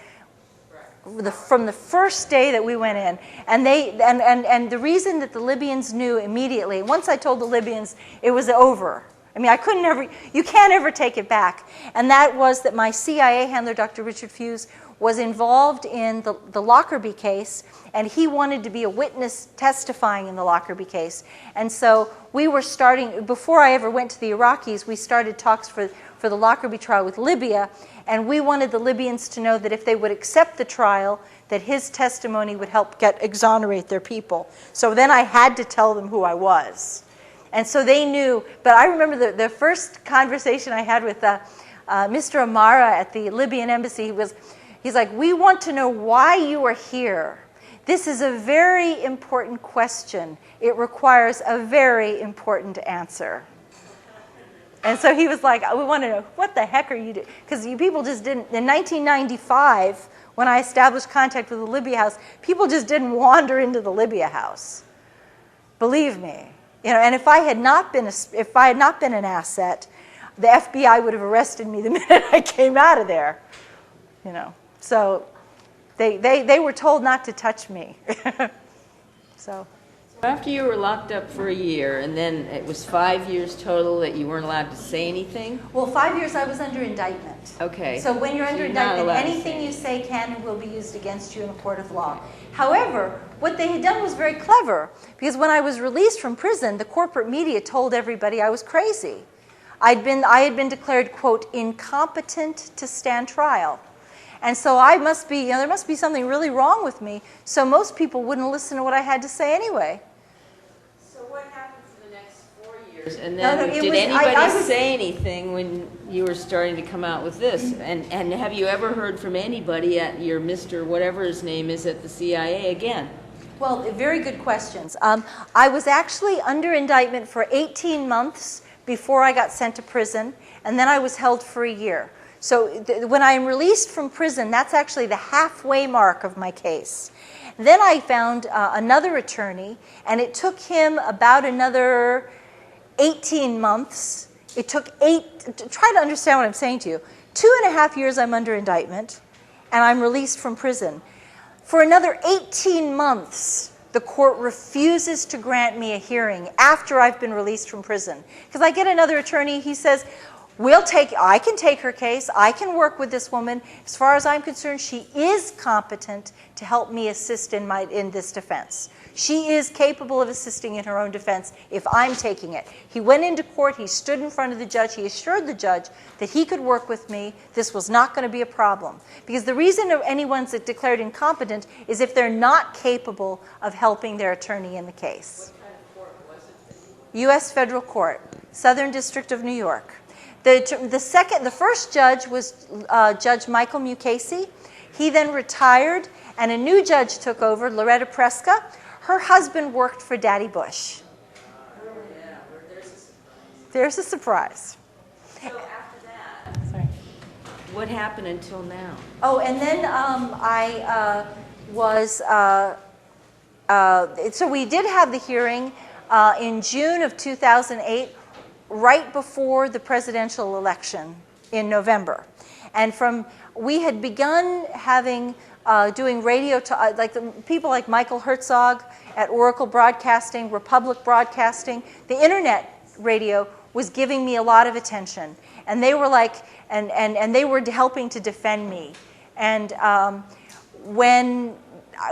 from the first day that we went in. And the reason that the Libyans knew immediately, once I told the Libyans, it was over. I mean, you can't ever take it back. And that was that my CIA handler, Dr. Richard Fuse, was involved in the Lockerbie case, and he wanted to be a witness testifying in the Lockerbie case. And so we were starting, before I ever went to the Iraqis, we started talks for the Lockerbie trial with Libya, and we wanted the Libyans to know that if they would accept the trial, that his testimony would help exonerate their people. So then I had to tell them who I was. And so they knew, but I remember the first conversation I had with Mr. Amara at the Libyan embassy. He's like, we want to know why you are here. This is a very important question. It requires a very important answer. And so he was like, we want to know, what the heck are you doing? Because you people just didn't, in 1995, when I established contact with the Libya house, people just didn't wander into the Libya house. Believe me. And if I had not been an asset, the FBI would have arrested me the minute I came out of there. So they were told not to touch me. So after you were locked up for a year, and then it was 5 years total that you weren't allowed to say anything? Well, 5 years I was under indictment. Okay. So when you're under indictment, anything you say can and will be used against you in a court of law. However, what they had done was very clever, because when I was released from prison, the corporate media told everybody I was crazy. I had been declared, quote, incompetent to stand trial. And so I must be, there must be something really wrong with me, so most people wouldn't listen to what I had to say anyway. So what happened for the next 4 years? And then did anybody say anything when you were starting to come out with this? And have you ever heard from anybody at your Mr. whatever his name is at the CIA again? Well, very good questions. I was actually under indictment for 18 months before I got sent to prison, and then I was held for a year. So when I am released from prison, that's actually the halfway mark of my case. Then I found another attorney, and it took him about another 18 months. It took try to understand what I'm saying to you. 2.5 years I'm under indictment, and I'm released from prison. For another 18 months, the court refuses to grant me a hearing after I've been released from prison. Because I get another attorney, he says, I can take her case, I can work with this woman. As far as I'm concerned, she is competent to help me assist in this defense. She is capable of assisting in her own defense if I'm taking it. He went into court, he stood in front of the judge, he assured the judge that he could work with me, this was not going to be a problem. Because the reason anyone's declared incompetent is if they're not capable of helping their attorney in the case. What kind of court was it? U.S. Federal Court, Southern District of New York. The first judge was Judge Michael Mukasey. He then retired, and a new judge took over, Loretta Preska. Her husband worked for Daddy Bush. There's a surprise. So after that, sorry, what happened until now? Oh, and then so we did have the hearing in June of 2008, right before the presidential election in November. And we had begun doing radio, people like Michael Herzog at Oracle Broadcasting, Republic Broadcasting. The internet radio was giving me a lot of attention. And they were and they were helping to defend me. And when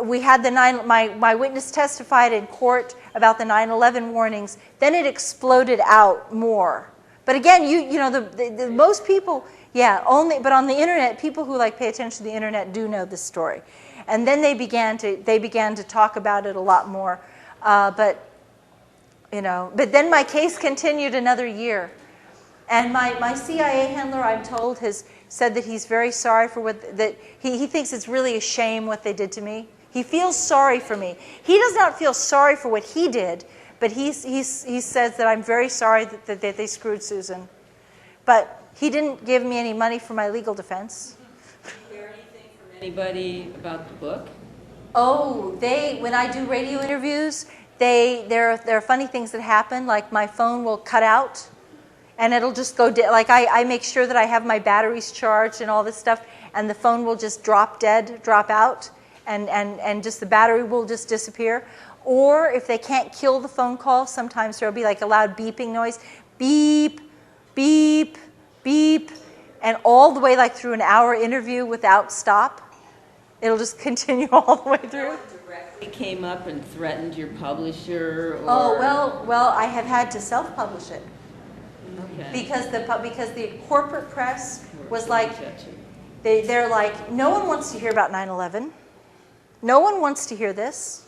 we had my witness testified in court about the 9/11 warnings, then it exploded out more. But again, the most people, but on the internet, people who pay attention to the internet do know this story. And then they began to talk about it a lot more. But then my case continued another year. And my CIA handler, I'm told, has said that he's very sorry for he thinks it's really a shame what they did to me. He feels sorry for me. He does not feel sorry for what he did, but he says that I'm very sorry that they screwed Susan. But he didn't give me any money for my legal defense. Did you hear anything from anybody about the book? Oh, when I do radio interviews, there are funny things that happen, like my phone will cut out, and it'll just go dead. Like I make sure that I have my batteries charged and all this stuff, and the phone will just drop out, and just the battery will just disappear. Or if they can't kill the phone call, sometimes there'll be like a loud beeping noise, beep, beep, beep, and all the way like through an hour interview without stop. It'll just continue all the way through. Directly came up and threatened your publisher? Or... Oh, well, I have had to self-publish it. Okay. Because the corporate press was like, they're like, no one wants to hear about 9/11. No one wants to hear this.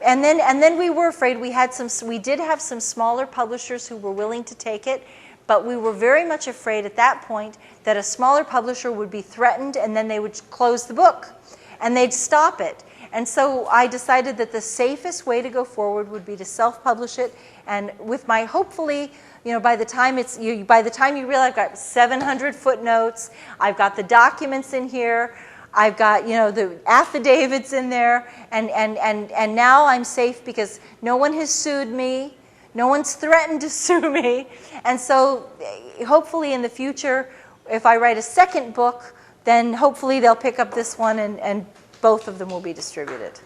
And then we were afraid. We did have some smaller publishers who were willing to take it, but we were very much afraid at that point that a smaller publisher would be threatened and then they would close the book and they'd stop it. And so I decided that the safest way to go forward would be to self-publish it, and with my, hopefully, by the time you realize I've got 700 footnotes, I've got the documents in here, I've got, the affidavits in there, and now I'm safe because no one has sued me, no one's threatened to sue me, and so hopefully in the future, if I write a second book, then hopefully they'll pick up this one and both of them will be distributed.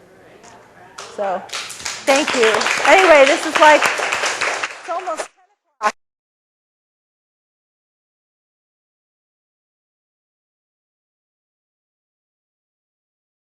So, thank you. Anyway, this is like